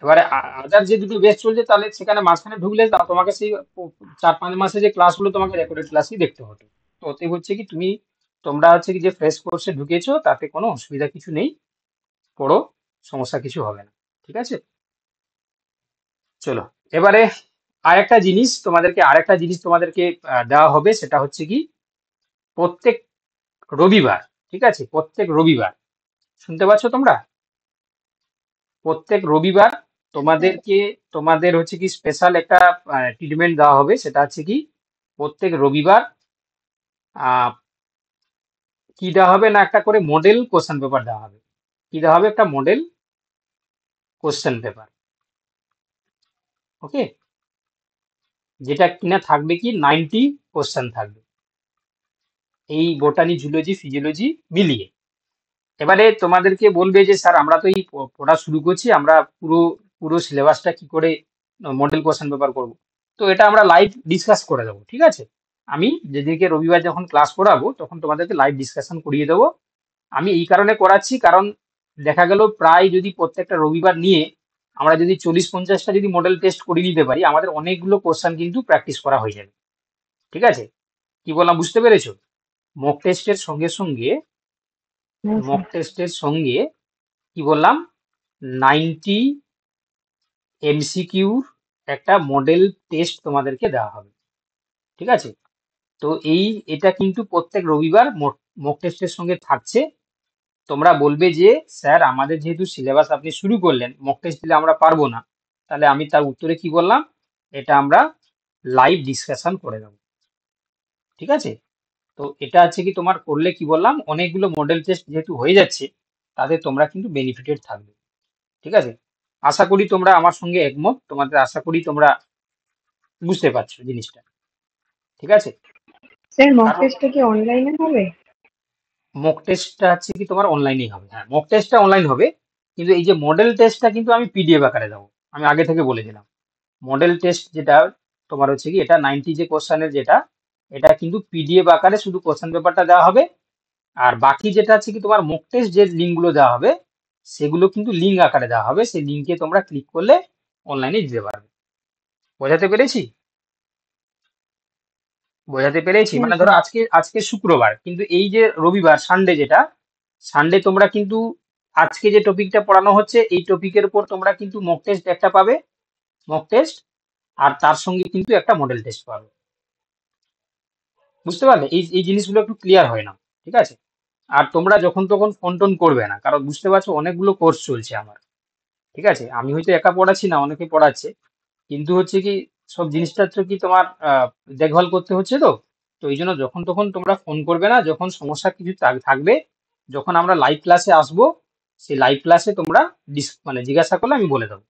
এবারে আদার যে দুটো ব্যাচ চলছে, তাহলে সেখানে মাঝখানে ঢুকলে তোমাকে সেই 4-5 মাসে যে ক্লাসগুলো তোমাকে রেকর্ডেড ক্লাসই দেখতে হতো। তো ওতে হচ্ছে কি তোমরা হচ্ছে কি যে ফ্রেশ কোর্সে ঢুকেছো তাতে কোনো অসুবিধা কিছু নেই, পড়ো, সমস্যা কিছু হবে না। ঠিক আছে, চলো। এবারে আরেকটা জিনিস তোমাদেরকে দেওয়া হবে, সেটা হচ্ছে কি প্রত্যেক রবিবার, ঠিক আছে, প্রত্যেক রবিবার, শুনতে পাচ্ছ তোমরা? প্রত্যেক রবিবার তোমাদের হচ্ছে কি স্পেশাল একটা ট্রিটমেন্ট দেওয়া হবে। সেটা হচ্ছে কি প্রত্যেক রবিবার আহ, কি দেওয়া হবে না, একটা করে মডেল কোশ্চেন পেপার দেওয়া হবে। কি দেওয়া হবে? একটা মডেল কোশ্চেন পেপার। ওকে, যেটা কিনা থাকবে কি 90 কোশ্চেন থাকবে, এই বোটানি জুলজি ফিজিওলজি মিলিয়ে। এবারে তোমাদেরকে বলবে যে স্যার আমরা তো এই পড়া শুরু করছি, আমরা পুরো পুরো সিলেবাসটা কি করে মডেল কোশ্চেন পেপার করব? তো এটা আমরা লাইভ ডিসকাস করে দেবো, ঠিক আছে? আমি যেদিনকে রবিবার যখন ক্লাস করাবো তখন তোমাদেরকে লাইভ ডিসকাশন করিয়ে দেবো। আমি এই কারণে করাচ্ছি, কারণ দেখা গেল প্রায় যদি প্রত্যেকটা রবিবার নিয়ে আমরা যদি 40-50টা যদি মডেল টেস্ট করে নিতে পারি, আমাদের অনেকগুলো কোশ্চেন কিন্তু প্র্যাকটিস করা হয়ে যাবে। ঠিক আছে, কি বললাম বুঝতে পেরেছো? মক টেস্টের সঙ্গে সঙ্গে হ্যাঁ মক স্যার। টেস্টের সঙ্গে কি বললাম, 90 এমসিকিউর একটা মডেল টেস্ট তোমাদেরকে দেওয়া হবে। ঠিক আছে, তো এটা কিন্তু প্রত্যেক রবিবার মক টেস্টের সঙ্গে থাকছে। তোমরা বলবে যে স্যার আমাদের যেহেতু সিলেবাস আপনি শুরু করলেন, মক টেস্ট দিলে আমরা পারবো না, তাহলে আমি তার উত্তরে কি বললাম, এটা আমরা লাইভ ডিসকাশন করে দেবো। ঠিক আছে, তো এটা আছে কি তোমার করলে কি বললাম, অনেকগুলো মডেল টেস্ট যেহেতু হয়ে যাচ্ছে, তাতে তোমরা কিন্তু বেনিফিটেড থাকবে। ঠিক আছে, আশা করি তোমরা আমার সঙ্গে একমত, আশা করি তোমরা বুঝতে পারছো জিনিসটা। ঠিক আছে, স্যার মক কারণ টেস্টটা কি অনলাইনে হবে? মক টেস্টটা হচ্ছে কি তোমার অনলাইনেই হবে। হ্যাঁ, মক টেস্টটা অনলাইন হবে, কিন্তু এই যে মডেল টেস্টটা কিন্তু আমি পিডিএফ আকারে দেবো। আমি আগে থেকে বলে দিলাম, মডেল টেস্ট যেটা তোমার হচ্ছে কি এটা 90 যে কোশ্চেনের যেটা, এটা কিন্তু পিডিএফ আকারে শুধু কোশ্চেন পেপারটা দেওয়া হবে। আর বাকি যেটা আছে কি তোমার মক টেস্ট যে লিঙ্কগুলো দেওয়া হবে, সেগুলো কিন্তু লিঙ্ক আকারে দেওয়া হবে। সেই লিঙ্কে তোমরা ক্লিক করলে অনলাইনে দিতে পারবে। বোঝাতে পেরেছি? হ্যাঁ মানে ধরো স্যার। আজকে আজকে শুক্রবার, কিন্তু এই যে রবিবার সানডে যেটা, সানডে তোমরা কিন্তু আজকে যে টপিকটা পড়ানো হচ্ছে এই টপিকের উপর তোমরা কিন্তু মক টেস্ট একটা পাবে, মক টেস্ট, আর তার সঙ্গে কিন্তু একটা মডেল টেস্ট পাবে। বুঝতে পারলে? এই জিনিসগুলো একটু ক্লিয়ার হয় না। ঠিক আছে, আর তোমরা যখন তখন ফোন টোন করবে না, কারণ বুঝতে পারছো অনেকগুলো কোর্স চলছে আমার। ঠিক আছে, আমি হয়তো একা পড়াচ্ছি না, অনেকে পড়াচ্ছে, কিন্তু হচ্ছে কি সব জিনিসটা তো কি তোমার দেখভাল করতে হচ্ছে। তো তো এই জন্য যখন তখন তোমরা ফোন করবে না, যখন সমস্যা কিছু থাকবে, যখন আমরা লাইভ ক্লাসে আসবো, সেই লাইভ ক্লাসে তোমরা মানে জিজ্ঞাসা করলে আমি বলে দেবো,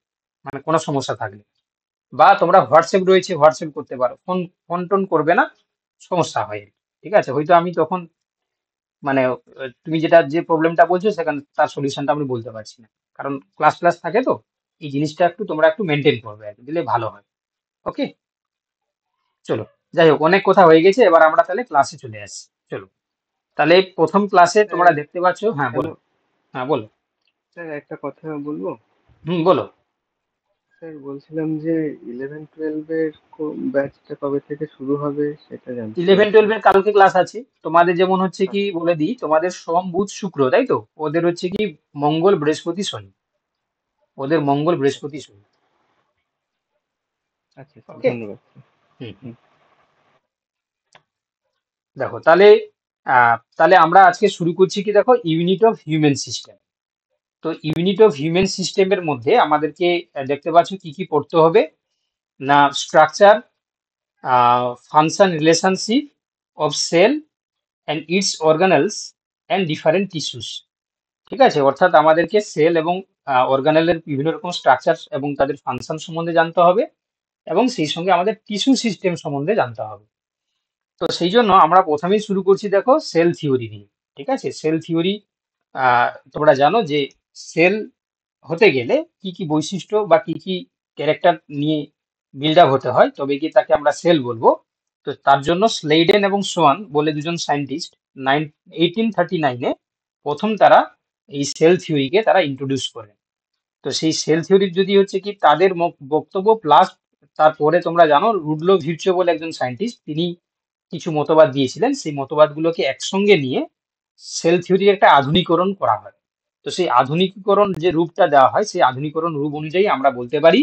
মানে কোনো সমস্যা থাকলে। বা তোমরা হোয়াটসঅ্যাপ রয়েছে, হোয়াটসঅ্যাপ করতে পারো, ফোন ফোন টোন করবে না, সমস্যা হয়। ঠিক আছে, হয়তো আমি তখন মানে তুমি যে প্রবলেমটা বলছো সেখানে তার সলিউশনটা আমি বলতে পারছি না, কারণ ক্লাস ক্লাস থাকে। তো এই জিনিসটা তোমরা একটু মেনটেন করবে আর কি, দিলে ভালো হয়। ওকে, চলো, যাই হোক, অনেক কথা হয়ে গেছে, এবার আমরা তাহলে ক্লাসে চলে আসছি। চলো, তাহলে প্রথম ক্লাসে তোমরা স্যার দেখতে পাচ্ছ। হ্যাঁ হ্যালো বলো। হ্যাঁ বলো। স্যার, একটা কথা বলবো। বলো। স্যার বলছিলাম যে 11-12 এর ব্যাচটা কবে থেকে শুরু হবে সেটা জানতে 11-12 চাইছিলাম। এর কালকে ক্লাস আছে তোমাদের, যেমন হচ্ছে কি আচ্ছা বলে দিই, তোমাদের সোম বুধ শুক্র, তাই তো? ওদের হচ্ছে কি মঙ্গল বৃহস্পতি শনি, ওদের মঙ্গল আচ্ছা বৃহস্পতি শনি। আচ্ছা স্যার, ওকে। ধন্যবাদ স্যার। হুম। হুম। দেখো তাহলে তাহলে আমরা আজকে শুরু করছি কি, দেখো, ইউনিট অফ হিউম্যান সিস্টেম। তো ইউনিট অফ হিউম্যান সিস্টেমের মধ্যে আমাদেরকে দেখতে পাচ্ছ কি কি পড়তে হবে না, structure, function, relationship of cell and its organelles and different tissues. ঠিক আছে, অর্থাৎ আমাদেরকে সেল এবং অর্গানেলের বিভিন্ন রকম স্ট্রাকচার এবং তাদের ফাংশন সম্বন্ধে জানতে হবে, এবং সেই সঙ্গে আমাদের টিস্যু সিস্টেম সম্বন্ধে জানতে হবে। তো সেই জন্য আমরা প্রথমেই শুরু করছি, দেখো, সেল থিওরি দিয়ে। ঠিক আছে, সেল থিওরি, তোমরা জানো যে সেল হতে গেলে কি কি বৈশিষ্ট্য বা কি কি ক্যারেক্টার নিয়ে বিল্ড আপ হতে হয়, তবে কি তাকে আমরা সেল বলবো। তো তার জন্য স্লেইডেন এবং সোয়ান বলে দুজন সায়েন্টিস্ট 1839-এ প্রথম তারা এই সেল থিওরিকে তারা ইন্ট্রোডিউস করেন। তো সেই সেল থিওরির যদি হচ্ছে কি তাদের বক্তব্য প্লাস, তারপরে তোমরা জানো রুডলো ভিরচুও বলে একজন সায়েন্টিস্ট, তিনি কিছু মতবাদ দিয়েছিলেন, সেই মতবাদগুলোকে একসঙ্গে নিয়ে সেল থিওরির একটা আধুনিকরণ করা হয়। তো সেই আধুনিকীকরণ যে রূপটা দেওয়া হয়, সেই আধুনিকরণ রূপ অনুযায়ী আমরা বলতে পারি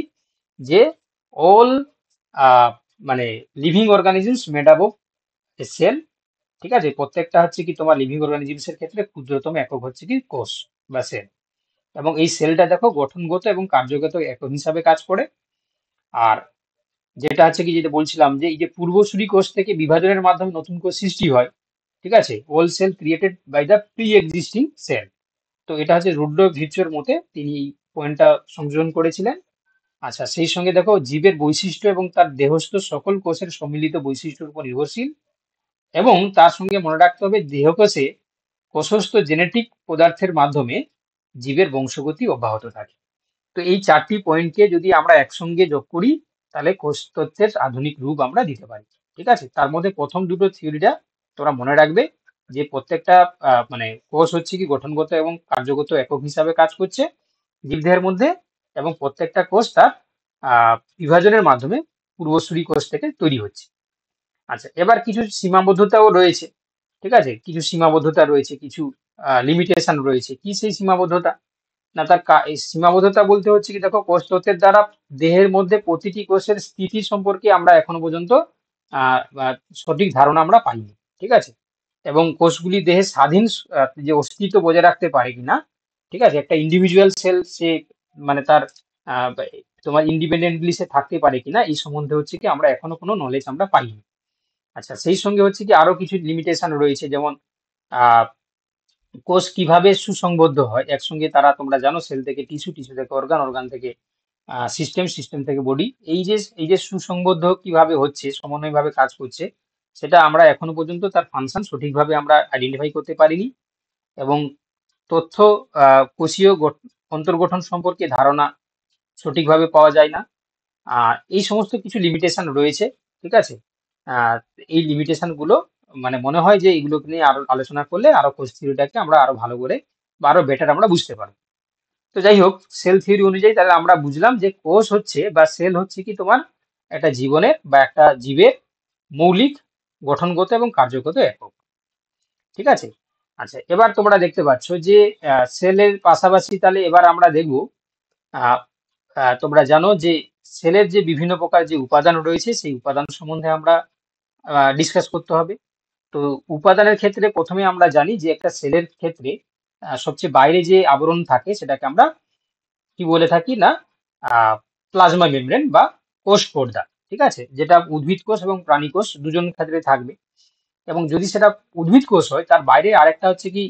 যে অল মানে living organisms made up of a cell. ঠিক আছে, প্রত্যেকটা হচ্ছে কি তোমার লিভিং অর্গানিজমস এর ক্ষেত্রে ক্ষুদ্রতম একক হচ্ছে কি কোষ বা সেল। এবং এই সেলটা দেখো গঠনগত এবং কার্যগত একক হিসাবে কাজ করে। আর যেটা হচ্ছে কি, যেটা বলছিলাম যে এই যে পূর্বসূরি কোষ থেকে বিভাজনের মাধ্যমে নতুন কোষ সৃষ্টি হয়। ঠিক আছে, all cell created by the pre existing cell. তো এটা হচ্ছে রুডলো ভিরচুওর মতে তিনি এই পয়েন্টটা সংযোজন করেছিলেন। আচ্ছা, সেই সঙ্গে দেখো জীবের বৈশিষ্ট্য এবং তার দেহস্থ সকল কোষের সম্মিলিত বৈশিষ্ট্যের উপর নির্ভরশীল, এবং তার সঙ্গে মনে রাখতে হবে দেহকোষে কোষস্থ জেনেটিক পদার্থের মাধ্যমে জীবের বংশগতি অব্যাহত থাকে। তো এই চারটি পয়েন্টকে যদি আমরা একসঙ্গে যোগ করি, তাহলে কোষ তত্ত্বের আধুনিক রূপ আমরা দিতে পারি। ঠিক আছে, তার মধ্যে প্রথম দুটো থিওরিটা তোমরা মনে রাখবে, যে প্রত্যেকটা মানে কোষ হচ্ছে কি গঠনগত এবং কার্যগত একক হিসাবে কাজ করছে জীবদেহের মধ্যে, এবং প্রত্যেকটা কোষ তার বিভাজনের মাধ্যমে পূর্বসূরি কোষ থেকে তৈরি হচ্ছে। আচ্ছা, এবার কিছু সীমাবদ্ধতাও রয়েছে। ঠিক আছে, কিছু সীমাবদ্ধতা রয়েছে, কিছু লিমিটেশন রয়েছে। কি সেই সীমাবদ্ধতা না, তার এই সীমাবদ্ধতা বলতে হচ্ছে কি, দেখো, কোষ তত্ত্বের দ্বারা দেহের মধ্যে প্রতিটি কোষের স্থিতি সম্পর্কে আমরা এখনো পর্যন্ত সঠিক ধারণা আমরা পাইনি। ঠিক আছে, এবং কোষগুলি দেহে স্বাধীন যে অস্তিত্ব বজায় রাখতে পারে কিনা, ঠিক আছে, একটা ইন্ডিভিজুয়াল সেল সে মানে তার তোমার ইন্ডিপেন্ডেন্টলি সে থাকতে পারে কিনা, এই সম্বন্ধে হচ্ছে কি আমরা এখনো কোনো নলেজ আমরা পাইনি। আচ্ছা, সেই সঙ্গে হচ্ছে কি আরো কিছু লিমিটেশন রয়েছে, যেমন আহ কোষ কিভাবে সুসংবদ্ধ হয় একসঙ্গে, তারা তোমরা জানো সেল থেকে টিস্যু, টিস্যু থেকে অর্গান, অর্গান থেকে সিস্টেম, সিস্টেম থেকে বডি। এই যে সুসংবদ্ধ কিভাবে হচ্ছে, সমন্বয়ভাবে কাজ করছে, সেটা আমরা এখনো পর্যন্ত তার ফাংশন সঠিকভাবে আমরা আইডেন্টিফাই করতে পারিনি। এবং তথ্য কোষীয় অন্তর্গঠন সম্পর্কে ধারণা সঠিকভাবে পাওয়া যায় না। এই সমস্ত কিছু লিমিটেশন রয়েছে। ঠিক আছে, আহ, এই লিমিটেশন গুলো মানে মনে হয় যে এগুলোকে নিয়ে আরো আলোচনা করলে আরো কোষ থিওরিটাকে আমরা আরো ভালো করে বা আরো বেটার আমরা বুঝতে পারবো। তো যাই হোক, সেল থিওরি অনুযায়ী তাহলে আমরা বুঝলাম যে কোষ হচ্ছে বা সেল হচ্ছে কি তোমার একটা জীবনের বা একটা জীবের মৌলিক গঠনগত এবং কার্যগত একক। ঠিক আছে। আচ্ছা, এবার তোমরা দেখতে পাচ্ছ যে সেলের পাশাপাশি তাহলে এবার আমরা দেখব, আহ, তোমরা জানো যে সেলের যে বিভিন্ন প্রকার যে উপাদান রয়েছে, সেই উপাদান সম্বন্ধে আমরা ডিসকাস করতে হবে। তো উপাদানের ক্ষেত্রে প্রথমে আমরা জানি যে একটা সেলের ক্ষেত্রে সবচেয়ে বাইরে যে আবরণ থাকে সেটাকে আমরা কি বলে থাকি না, প্লাজমা মেমব্রেন বা কোষ পর্দা। ঠিক আছে, যেটা উদ্ভিদ কোষ এবং প্রাণী কোষ দুজন ক্ষেত্রে থাকবে। এবং যদি সেটা উদ্ভিদ কোষ হয়, তার বাইরে আরেকটা হচ্ছে কি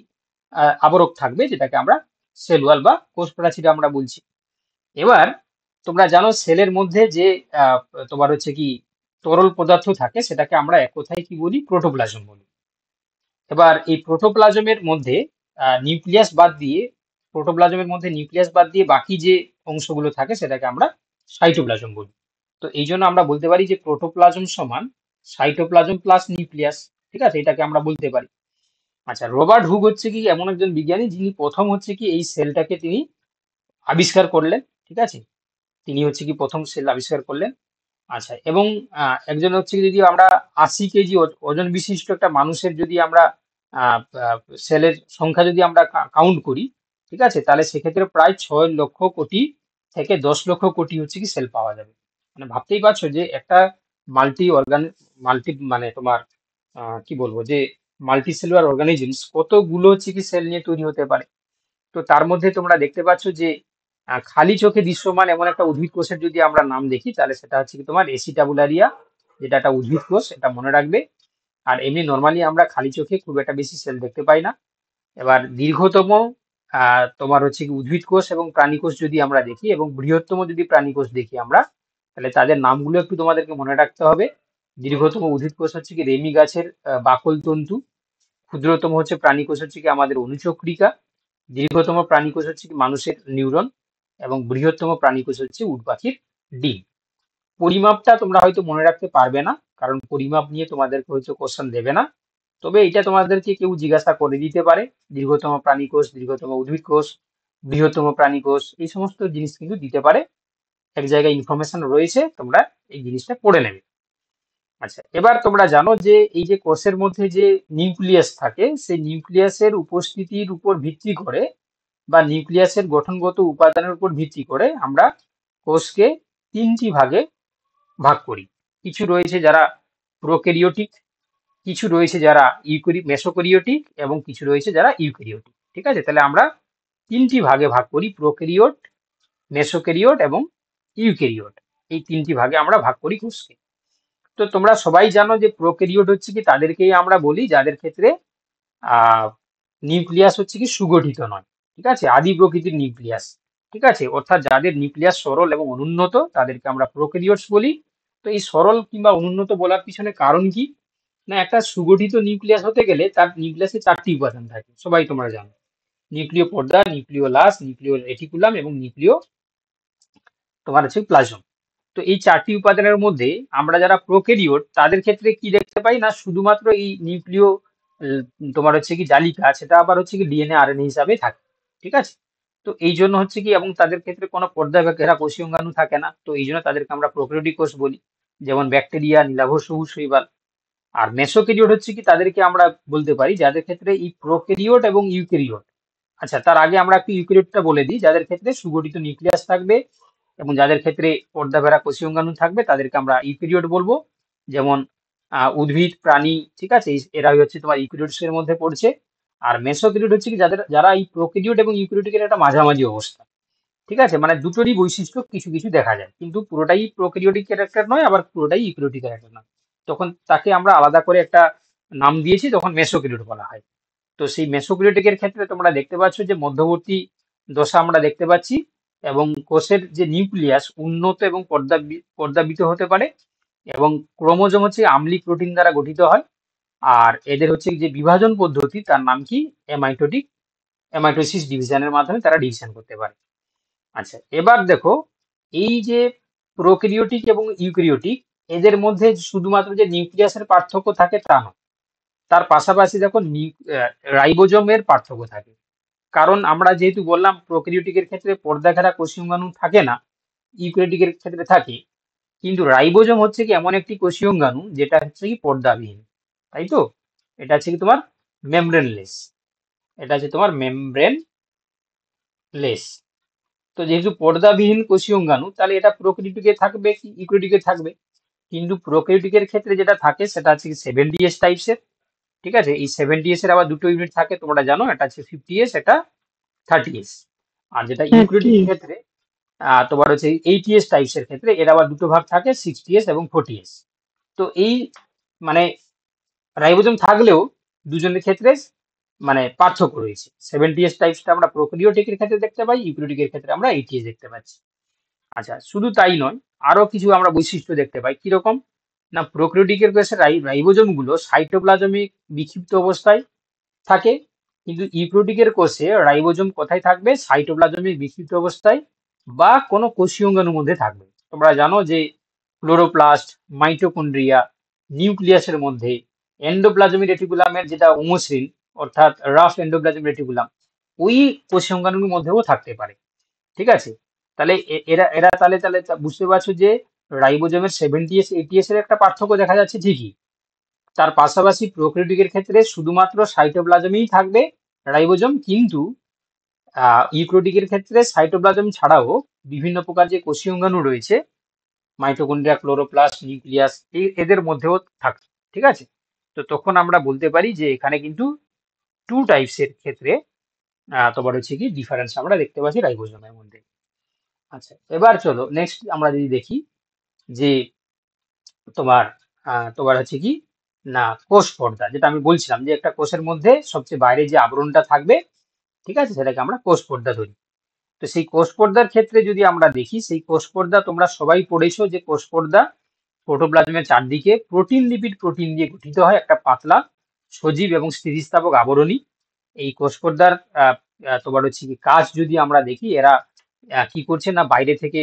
আবরক থাকবে, যেটাকে আমরা সেল ওয়াল বা কোষ প্রাচীর আমরা বলছি। এবার তোমরা জানো সেলের মধ্যে যে আহ, তোমার হচ্ছে কি তরল পদার্থ থাকে, সেটাকে আমরা এক কথায় কি বলি, প্রোটোপ্লাজম বলি। এবার এই প্রোটোপ্লাজমের মধ্যে নিউক্লিয়াস বাদ দিয়ে, প্রোটোপ্লাজমের মধ্যে নিউক্লিয়াস বাদ দিয়ে বাকি যে অংশগুলো থাকে সেটাকে আমরা সাইটোপ্লাজম বলি। তো এই জন্য আমরা বলতে পারি যে প্রোটোপ্লাজম সমান সাইটোপ্লাজম প্লাস নিউক্লিয়াস। ঠিক আছে, এটাকে আমরা বলতে পারি। আচ্ছা, রবার্ট হুক হচ্ছে কি এমন একজন বিজ্ঞানী যিনি প্রথম হচ্ছে কি এই সেলটাকে তিনি আবিষ্কার করলেন। ঠিক আছে, তিনি হচ্ছে কি প্রথম সেল আবিষ্কার করলেন। আচ্ছা, এবং একজন হচ্ছে কি, যদি আমরা 80 কেজি ওজন বিশিষ্ট একটা মানুষের যদি আমরা সেলের সংখ্যা যদি আমরা কাউন্ট করি, ঠিক আছে, তাহলে সেক্ষেত্রে প্রায় 6 লক্ষ কোটি থেকে 10 লক্ষ কোটি হচ্ছে কি সেল পাওয়া যাবে। মানে ভাবতেই পারছো যে একটা মাল্টি মানে তোমার কি বলবো, যে মাল্টি সেলুলার অর্গানিজমস কতগুলো হচ্ছে কি সেল নিয়ে তৈরি হতে পারে। তো তার মধ্যে তোমরা দেখতে পাচ্ছ যে খালি চোখে দৃশ্যমান এমন একটা উদ্ভিদ কোষের যদি আমরা নাম দেখি, তাহলে সেটা হচ্ছে কি তোমার এসিটাবুলারিয়া, যেটা একটা উদ্ভিদ কোষ, এটা মনে রাখবে। আর এমনি নর্মালি আমরা খালি চোখে খুব একটা বেশি সেল দেখতে পাই না। এবার দীর্ঘতম তোমার হচ্ছে কি উদ্ভিদ কোষ এবং প্রাণী কোষ যদি আমরা দেখি, এবং বৃহত্তম যদি প্রাণী কোষ দেখি আমরা, তাহলে তাদের নামগুলো একটু তোমাদেরকে মনে রাখতে হবে। দীর্ঘতম উদ্ভিদ কোষ হচ্ছে কি রেমি গাছের বাকল তন্তু। ক্ষুদ্রতম হচ্ছে প্রাণী কোষ হচ্ছে কি আমাদের অনুচক্রিকা। দীর্ঘতম প্রাণী কোষ হচ্ছে কি মানুষের নিউরন। এবং বৃহত্তম প্রাণী কোষ হচ্ছে উট পাখির ডিম। পরিমাপটা তোমরা হয়তো মনে রাখতে পারবে না, কারণ পরিমাপ নিয়ে তোমাদেরকে হয়তো কোশ্চেন দেবে না। তবে এটা তোমাদেরকে কেউ জিজ্ঞাসা করে দিতে পারে, দীর্ঘতম প্রাণী কোষ, দীর্ঘতম উদ্ভিদ কোষ, বৃহত্তম প্রাণী কোষ, এই সমস্ত জিনিস কিন্তু দিতে পারে। এক জায়গায় ইনফরমেশন রয়েছে, তোমরা এই জিনিসটা পড়ে নেবে। আচ্ছা, এবার তোমরা জানো যে এই যে কোষের মধ্যে যে নিউক্লিয়াস থাকে, সেই নিউক্লিয়াসের উপস্থিতির উপর ভিত্তি করে বা নিউক্লিয়াসের গঠনগত উপাদানের উপর ভিত্তি করে আমরা কোষকে 3টি ভাগে ভাগ করি। কিছু রয়েছে যারা প্রোক্যারিওটিক, কিছু রয়েছে যারা মেসোক্যারিওটিক, এবং কিছু রয়েছে যারা ইউক্যারিওটিক। ঠিক আছে, তাহলে আমরা 3টি ভাগে ভাগ করি, প্রোক্যারিওট, মেসোক্যারিওট এবং ইউক্যারিওট। এই 3টি ভাগে আমরা ভাগ করি কোষকে। তো তোমরা সবাই জানো যে প্রোক্যারিওট হচ্ছে কি তাদেরকেই আমরা বলি যাদের ক্ষেত্রে নিউক্লিয়াস হচ্ছে কি সুগঠিত নয়। ঠিক আছে, আদি প্রকৃতির নিউক্লিয়াস। ঠিক আছে, অর্থাৎ যাদের নিউক্লিয়াস সরল এবং অনুন্নত, তাদেরকে আমরা প্রোক্যারিওটস বলি। তো এই সরল কিংবা অনুন্নত বলার পিছনে কারণ কি না, একটা সুগঠিত নিউক্লিয়াস হতে গেলে তার নিউক্লিয়াসে 4টি উপাদান থাকে, সবাই তোমরা জানো। নিউক্লিয় পর্দা, নিউক্লিওলাস, নিউক্লিয় রেটিকুলাম এবং নিউক্লিয় তোমার হচ্ছে প্লাজম। তো এই 4টি উপাদানের মধ্যে আমরা যারা প্রোক্যারিওট, তাদের ক্ষেত্রে কি দেখতে পাই না, শুধুমাত্র এই নিউক্লিয় তোমার হচ্ছে কি জালিকা, সেটা আবার হচ্ছে কি ডিএনএ আরএনএ হিসাবে থাকে। ঠিক আছে, তো এই জন্য হচ্ছে কি, এবং তাদের ক্ষেত্রে কোনো পর্দা বা ঘেরা কোষীয় অঙ্গাণু থাকে না, তো এই জন্য তাদেরকে আমরা প্রোক্যারিওটিক কোষ বলি, যেমন ব্যাকটেরিয়া, নীলাভ সবুজ শৈবাল। আর মেসোক্যারিওট হচ্ছে কি তাদেরকে আমরা বলতে পারি যাদের ক্ষেত্রে এই প্রোক্যারিওট এবং ইউক্যারিওট। আচ্ছা, তার আগে আমরা একটু ইউক্যারিওটটা বলে দিই, যাদের ক্ষেত্রে সুগঠিত নিউক্লিয়াস থাকবে এবং যাদের ক্ষেত্রে পর্দা ভেড়া কোষীয় অঙ্গাণু থাকবে, তাদেরকে আমরা ইউক্যারিওট বলবো। যেমন উদ্ভিদ, প্রাণী, ঠিক আছে, এরাই হচ্ছে তোমার ইউক্যারিওটস এর মধ্যে পড়ছে। আর মেসোক্যারিওট হচ্ছে কি যারা এই প্রোক্যারিওট এবং ইউক্যারিওটিকের একটা মাঝামাঝি অবস্থা। ঠিক আছে, মানে দুটোরই বৈশিষ্ট্য কিছু কিছু দেখা যায়, কিন্তু পুরোটাই প্রোক্যারিওটিক ক্যারেক্টার নয়, আবার পুরোটাই ইউক্যারিওটিক ক্যারেক্টার নয়। তখন তাকে আমরা আলাদা করে একটা নাম দিয়েছি, তখন মেসোক্যারিওট বলা হয়। তো সেই মেসোক্যারিওটিকের ক্ষেত্রে তোমরা দেখতে পাচ্ছ যে মধ্যবর্তী দশা আমরা দেখতে পাচ্ছি, এবং কোষের যে নিউক্লিয়াস উন্নত এবং পর্দাবিত হতে পারে, এবং ক্রোমোজোম হচ্ছে আম্লিক প্রোটিন দ্বারা গঠিত হয়। আর এদের হচ্ছে যে বিভাজন পদ্ধতি, তার নাম কি এমাইটোসিস ডিভিশনের মাধ্যমে তারা ডিভিশন করতে পারে। আচ্ছা, এবার দেখো, এই যে প্রোক্যারিওটিক এবং ইউক্যারিওটিক, এদের মধ্যে শুধুমাত্র যে নিউক্লিয়াসের পার্থক্য থাকে তা নয়, তার পাশাপাশি দেখো রাইবোজোমের পার্থক্য থাকে। কারণ আমরা যেহেতু বললাম প্রোক্যারিওটিকের ক্ষেত্রে পর্দা ঘেরা কোষীয় অঙ্গাণু থাকে না, ইউক্যারিওটিকের ক্ষেত্রে থাকে। কিন্তু রাইবোজোম হচ্ছে কি এমন একটি কোষীয় অঙ্গাণু যেটা হচ্ছে কি পর্দাবিহীন, তাই তো? এটা হচ্ছে কি তোমার মেমব্রেনলেস, এটা হচ্ছে তোমার মেমব্রেনলেস। তো যেহেতু পর্দাবিহীন কোষীয় অঙ্গাণু, তাহলে এটা প্রোক্যারিওটিকে থাকবে কি ইউক্যারিওটিকে থাকবে। কিন্তু প্রোক্যারিওটিকের ক্ষেত্রে যেটা থাকে সেটা হচ্ছে কি 70S টাইপসের। ঠিক আছে, এই 70S এর আবার দুটো ইউনিট থাকে, তোমরা জানো, এটা হচ্ছে 50S, এটা 30S। আর যেটা হ্যাঁ, কি ইউক্যারিওটিকের ক্ষেত্রে তোমার হচ্ছে 80S টাইপসের ক্ষেত্রে এর আবার দুটো ভাগ থাকে, 60S এবং 40S। তো এই মানে রাইবোজোম থাকলেও দুজনের ক্ষেত্রে মানে পার্থক্য রয়েছে। 70S টাইপসটা আমরা প্রোক্যারিওটিকের ক্ষেত্রে দেখতে পাই, ইউক্যারিওটিকের ক্ষেত্রে আমরা 80S দেখতে পাচ্ছি। আচ্ছা, শুধু তাই নয়, আরো কিছু আমরা বৈশিষ্ট্য দেখতে পাই। কিরকম না, প্রোক্যারিওটিকের কোষে রাইবোজোম গুলো সাইটোপ্লাজমিক বিক্ষিপ্ত অবস্থায় থাকে, কিন্তু ইউক্যারিওটিকের কোষে রাইবোজোম কোথায় থাকবে, সাইটোপ্লাজমিক বিক্ষিপ্ত অবস্থায় বা কোনো কোষীয় অঙ্গাণুর মধ্যে থাকবে। তোমরা জানো যে ক্লোরোপ্লাস্ট, মাইটোকন্ড্রিয়া, নিউক্লিয়াসের মধ্যে এন্ডোপ্লাজমিক রেটিকুলামের যেটা অমসৃণ, অর্থাৎ রাফ এন্ডোপ্লাজমিক রেটিকুলাম, ওই কোষীয় অঙ্গাণুর মধ্যেও থাকতে পারে। ঠিক আছে, তাহলে এরা এরা তাহলে তাহলে বুঝতে পারছো যে রাইবোজোমের 70S 80S এর একটা পার্থক্য দেখা যাচ্ছে ঠিকই, তার পাশাপাশি প্রোক্যারিওটিকের ক্ষেত্রে শুধুমাত্র সাইটোপ্লাজমেই থাকবে রাইবোজোম, কিন্তু ইউক্যারিওটিকের ক্ষেত্রে সাইটোপ্লাজম ছাড়াও বিভিন্ন প্রকার যে কোষীয় অঙ্গাণু রয়েছে, মাইটোকন্ড্রিয়া, ক্লোরোপ্লাস্ট, নিউক্লিয়াস, এদের মধ্যেও থাকে। ঠিক আছে, তো তখন আমরা বলতে পারি যে এখানে কিন্তু টু টাইপসের ক্ষেত্রে তোমার হচ্ছে কি ডিফারেন্স আমরা দেখতে পাচ্ছি রাইবোজোমের মধ্যে। আচ্ছা, এবার চলো নেক্সট আমরা যদি দেখি যে তোমার তোমার হচ্ছে কি না কোষ পর্দা, যেটা আমি বলছিলাম যে একটা কোষের মধ্যে সবচেয়ে বাইরে যে আবরণটা থাকবে, ঠিক আছে, সেটাকে আমরা কোষ পর্দা ধরি। তো সেই কোষ পর্দার ক্ষেত্রে যদি আমরা দেখি, সেই কোষ পর্দা তোমরা সবাই পড়েছো যে কোষ পর্দা প্রোটোপ্লাজমের চারদিকে প্রোটিন লিপিড প্রোটিন দিয়ে গঠিত হয়, একটা পাতলা সজীব এবং স্থিতিস্থাপক আবরণী। এই কোষ পর্দার তোমার হচ্ছে কি কাজ যদি আমরা দেখি, এরা কি করছে না বাইরে থেকে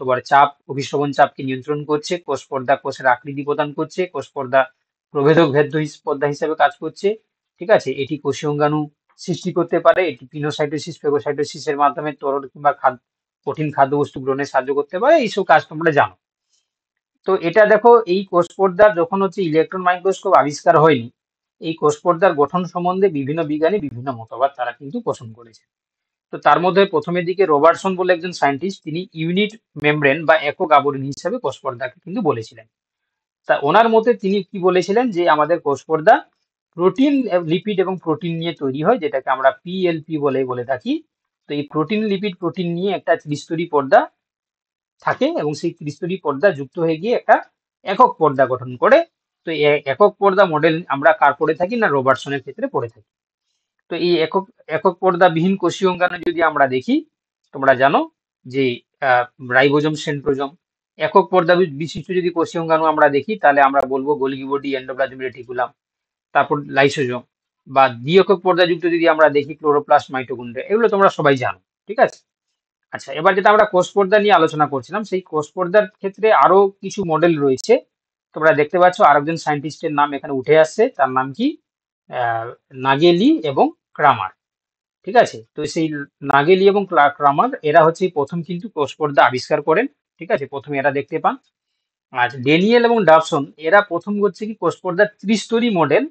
তোমার চাপ, অভিশ্রবণ চাপকে নিয়ন্ত্রণ করছে, কোষ পর্দা কোষের আকৃতি প্রদান করছে, কোষ পর্দা প্রভেদক ভেদ্য পর্দা হিসেবে কাজ করছে। ঠিক আছে, এটি কোষীয় অঙ্গাণু সৃষ্টি করতে পারে, এটি পিনোসাইটোসিস ফেগোসাইটোসিসের মাধ্যমে তরল কিংবা কঠিন খাদ্যবস্তু গ্রহণে সাহায্য করতে পারে, এইসব কাজ তোমরা জানো। তো এটা দেখো, এই কোষ পর্দার যখন হচ্ছে ইলেকট্রন মাইক্রোস্কোপ আবিষ্কার হয়নি, এই কোষ পর্দার গঠন সম্বন্ধে বিভিন্ন বিজ্ঞানী বিভিন্ন মতবাদ তারা কিন্তু পোষণ করেছে। তো তার মধ্যে প্রথমের দিকে রবার্টসন বলে একজন সায়েন্টিস্ট, তিনি ইউনিট মেমব্রেন বা একক আবরণী হিসেবে কোষ পর্দাকে কিন্তু বলেছিলেন। তা ওনার মতে তিনি কি বলেছিলেন যে আমাদের কোষ পর্দা প্রোটিন, লিপিড এবং প্রোটিন নিয়ে তৈরি হয়, যেটাকে আমরা পিএলপি বলে থাকি। তো এই প্রোটিন, লিপিড, প্রোটিন নিয়ে একটা ত্রিস্তরী পর্দা থাকে এবং সেই ত্রিস্তরী পর্দা যুক্ত হয়ে গিয়ে একটা একক পর্দা গঠন করে। তো এই একক পর্দা মডেল আমরা কার পড়ে থাকি না রবার্টসনের ক্ষেত্রে পড়ে থাকি। তো এই একক একক পর্দাবিহীন কোষীয় অঙ্গাণু যদি আমরা দেখি, তোমরা জানো যে রাইবোজোম, সেন্ট্রোজোম। একক পর্দা বিশিষ্ট যদি কোষীয় অঙ্গাণু আমরা দেখি, তাহলে আমরা বলবো গোলগি বডি, এন্ডোপ্লাজম রেটিকুলাম, তারপর লাইসোজোম। বা দ্বি-একক পর্দাযুক্ত যদি আমরা দেখি, ক্লোরোপ্লাস্ট, মাইটোকন্ড্রিয়া, এগুলো তোমরা সবাই জানো। ঠিক আছে, আচ্ছা, এবার যেটা আমরা কোষ পর্দা নিয়ে আলোচনা করছিলাম, সেই কোষ পর্দার ক্ষেত্রে আরো কিছু মডেল রয়েছে। তোমরা দেখতে পাচ্ছ আরেকজন সায়েন্টিস্টের নাম এখানে উঠে আসছে, তার নাম কি নাগেলি এবং ক্রামার। ঠিক আছে, তো সেই নাগেলি এবং ক্রামার এরা হচ্ছে প্রথম কিন্তু কোষ পর্দা আবিষ্কার করেন। ঠিক আছে, প্রথমে এরা দেখতে পান। আর ডেনিয়েল এবং ডাবসন এরা প্রথম হচ্ছে কি কোষ পর্দার ত্রিস্তরী মডেল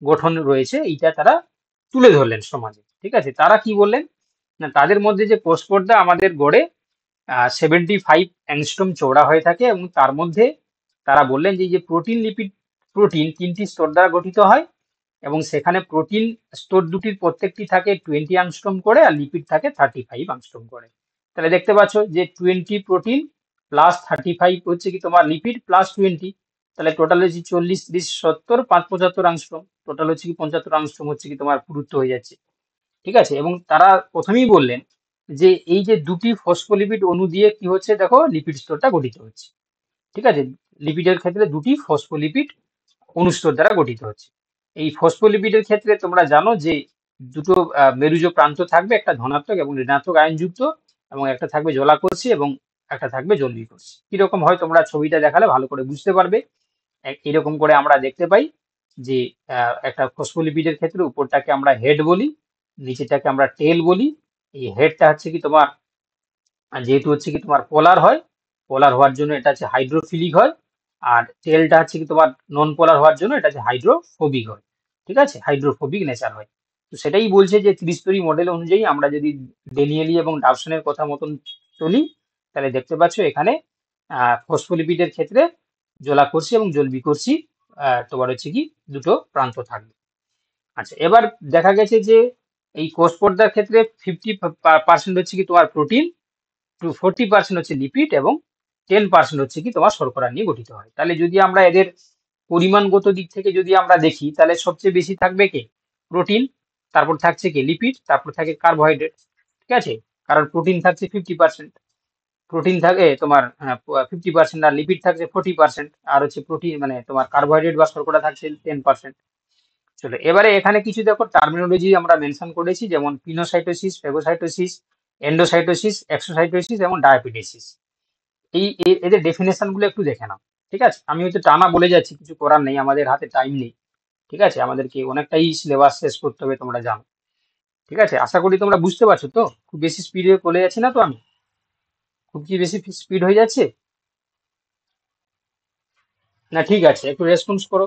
গঠন রয়েছে, এইটা তারা তুলে ধরলেন সমাজে। ঠিক আছে, তারা কি বললেন না, তাদের মধ্যে যে কোষ পর্দা আমাদের গড়ে 75 অ্যাংস্ট্রোম চওড়া হয়ে থাকে, এবং তার মধ্যে তারা বললেন যে এই যে প্রোটিন, লিপিড, প্রোটিন তিনটি স্তর দ্বারা গঠিত হয়, এবং সেখানে প্রোটিন স্তর দুটির প্রত্যেকটি থাকে 20 অ্যাংস্ট্রোম করে, আর লিপিড থাকে 35 অ্যাংস্ট্রোম করে। তাহলে দেখতে পাচ্ছ যে 20 প্রোটিন প্লাস 35 হচ্ছে কি তোমার লিপিড প্লাস 20, তাহলে টোটাল হচ্ছে 40, 30, 70, 5, 75 অ্যাংস্ট্রোম। টোটাল হচ্ছে কি 75 অ্যাংস্ট্রোম হচ্ছে কি তোমার পুরুত্ব হয়ে যাচ্ছে। ঠিক আছে, এবং তারা প্রথমেই বললেন যে এই যে দুটি ফসফোলিপিড অণু দিয়ে কি হচ্ছে, দেখো লিপিড স্তরটা গঠিত হচ্ছে। ঠিক আছে, লিপিডের ক্ষেত্রে দুটি ফসফোলিপিড অনুস্তর দ্বারা গঠিত হচ্ছে। এই ফসফোলিপিডের ক্ষেত্রে তোমরা জানো যে দুটো মেরুজ প্রান্ত থাকবে, একটা ধনাত্মক এবং ঋণাত্মক আয়নযুক্ত, এবং একটা থাকবে জলাকোষী এবং একটা থাকবে জলীয়কোষী। কিরকম হয় তোমরা ছবিটা দেখালে ভালো করে বুঝতে পারবে। এরকম করে আমরা দেখতে পাই যে একটা ফসফোলিপিডের ক্ষেত্রে উপরটাকে আমরা হেড বলি, নিচেটাকে আমরা টেল বলি। এই হেডটা হচ্ছে কি তোমার যেহেতু হচ্ছে কি তোমার পোলার হয়, পোলার হওয়ার জন্য এটা হচ্ছে হাইড্রোফিলিক হয়, আর টেলটা হচ্ছে কি তোমার নন পোলার হওয়ার জন্য এটা হচ্ছে হাইড্রোফোবিক হয়। ঠিক আছে, হাইড্রোফোবিক নেচার হয়। তো সেটাই বলছে যে ত্রিস্তরী মডেল অনুযায়ী আমরা যদি ডেনিয়েলি এবং ডাবসনের কথা মতন চলি, তাহলে দেখতে পাচ্ছ এখানে ফসফোলিপিডের ক্ষেত্রে জলাকোষী এবং জলবিকোষী তোমার হচ্ছে কি দুটো প্রান্ত থাকবে। আচ্ছা, এবার দেখা গেছে যে এই কোষ পর্দার ক্ষেত্রে 50% হচ্ছে কি তোমার প্রোটিন, 40% হচ্ছে লিপিড, এবং 10% হচ্ছে কি তোমার শর্করা নিয়ে গঠিত হয়। তাহলে যদি আমরা এদের পরিমাণগত দিক থেকে যদি আমরা দেখি, তাহলে সবচেয়ে বেশি থাকবে কে, প্রোটিন, তারপর থাকছে কি লিপিড, তারপর থাকে কার্বোহাইড্রেট। ঠিক আছে, কারণ প্রোটিন থাকছে 50%, প্রোটিন থাকে তোমার 50%, আর লিপিড থাকছে 40%, আর হচ্ছে প্রোটিন মানে তোমার কার্বোহাইড্রেট বা শর্করা থাকছে 10%। চলো, এবারে এখানে কিছু দেখো টার্মিনোলজি আমরা মেনশন করেছি, যেমন পিনোসাইটোসিস, ফেগোসাইটোসিস, এন্ডোসাইটোসিস, এক্সোসাইটোসিস এবং ডায়াপিডেসিস। এদের ডেফিনেশন গুলো একটু দেখে নাও। ঠিক আছে, আমি হয়তো টানা বলে যাচ্ছি, কিছু করার নেই, আমাদের হাতে টাইম নেই। ঠিক আছে, আমাদেরকে অনেকটাই সিলেবাস শেষ করতে হবে, তোমরা জানো। ঠিক আছে, আশা করি তোমরা বুঝতে পারছো তো, খুব বেশি স্পিডে বলে যাচ্ছি না তো আমি। খুব কি বেশি স্পিড হয়ে যাচ্ছে? না ঠিক আছে, একটু রেসপন্স করো।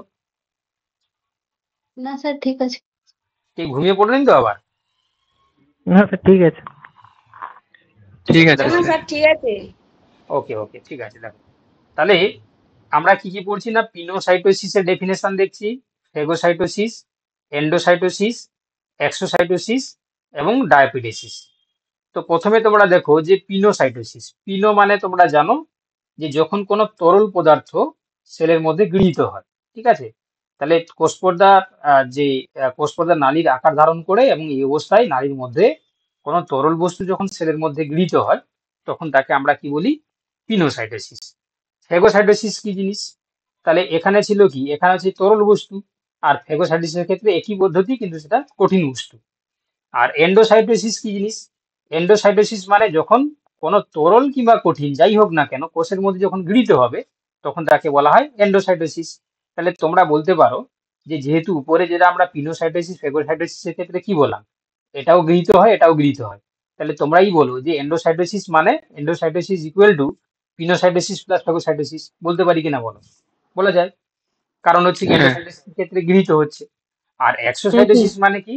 না স্যার ঠিক আছে। ঠিক ঘুমিয়ে পড়লেন তো আবার? না স্যার ঠিক আছে। ঠিক আছে হ্যাঁ স্যার। স্যার ঠিক আছে। ওকে ওকে ঠিক আছে। দেখো তাহলে আমরা কি কি পড়ছি না, পিনোসাইটোসিসের ডেফিনেশন দেখছি, ফেগোসাইটোসিস, এন্ডোসাইটোসিস, এক্সোসাইটোসিস এবং ডায়াপিডেসিস। তো প্রথমে তোমরা দেখো যে পিনোসাইটোসিস, পিনো মানে তোমরা জানো যে যখন কোনো তরল পদার্থ সেলের মধ্যে গৃহীত হয়, ঠিক আছে? তাহলে কোষপর্দা যে কোষপর্দা নালীর আকার ধারণ করে এবং এই অবস্থায় নালীর মধ্যে কোনো তরল বস্তু যখন সেলের মধ্যে গৃহীত হয় তখন তাকে আমরা কি বলি, পিনোসাইটোসিস। ফেগোসাইটোসিস কি জিনিস? তাহলে এখানে ছিল কি, এখানে হচ্ছে তরল বস্তু, আর ফেগোসাইটোসিসের ক্ষেত্রে একই পদ্ধতি কিন্তু সেটা কঠিন বস্তু। আর এন্ডোসাইটোসিস কি জিনিস? এন্ডোসাইটোসিস মানে যখন কোনো তরল কিংবা কঠিন যাই হোক না কেন কোষের মধ্যে যখন গৃহীত হবে তখন তাকে বলা হয় এন্ডোসাইটোসিস। তাহলে তোমরা বলতে পারো যে যেহেতু উপরে যেটা আমরা পিনোসাইটোসিস ফেগোসাইটোসিসের ক্ষেত্রে কি বললাম, এটাও গৃহীত হয় এটাও গৃহীত হয়, তাহলে তোমরাই বলো যে এন্ডোসাইটোসিস মানে endocytosis equal to pinocytosis plus phagocytosis, বলতে পারি কিনা বলো? বলা যায়, কারণ হচ্ছে কি হ্যাঁ এন্ডোসাইটোসিস ক্ষেত্রে গৃহীত হচ্ছে। আর হুম হুম এক্সোসাইটোসিস মানে কি?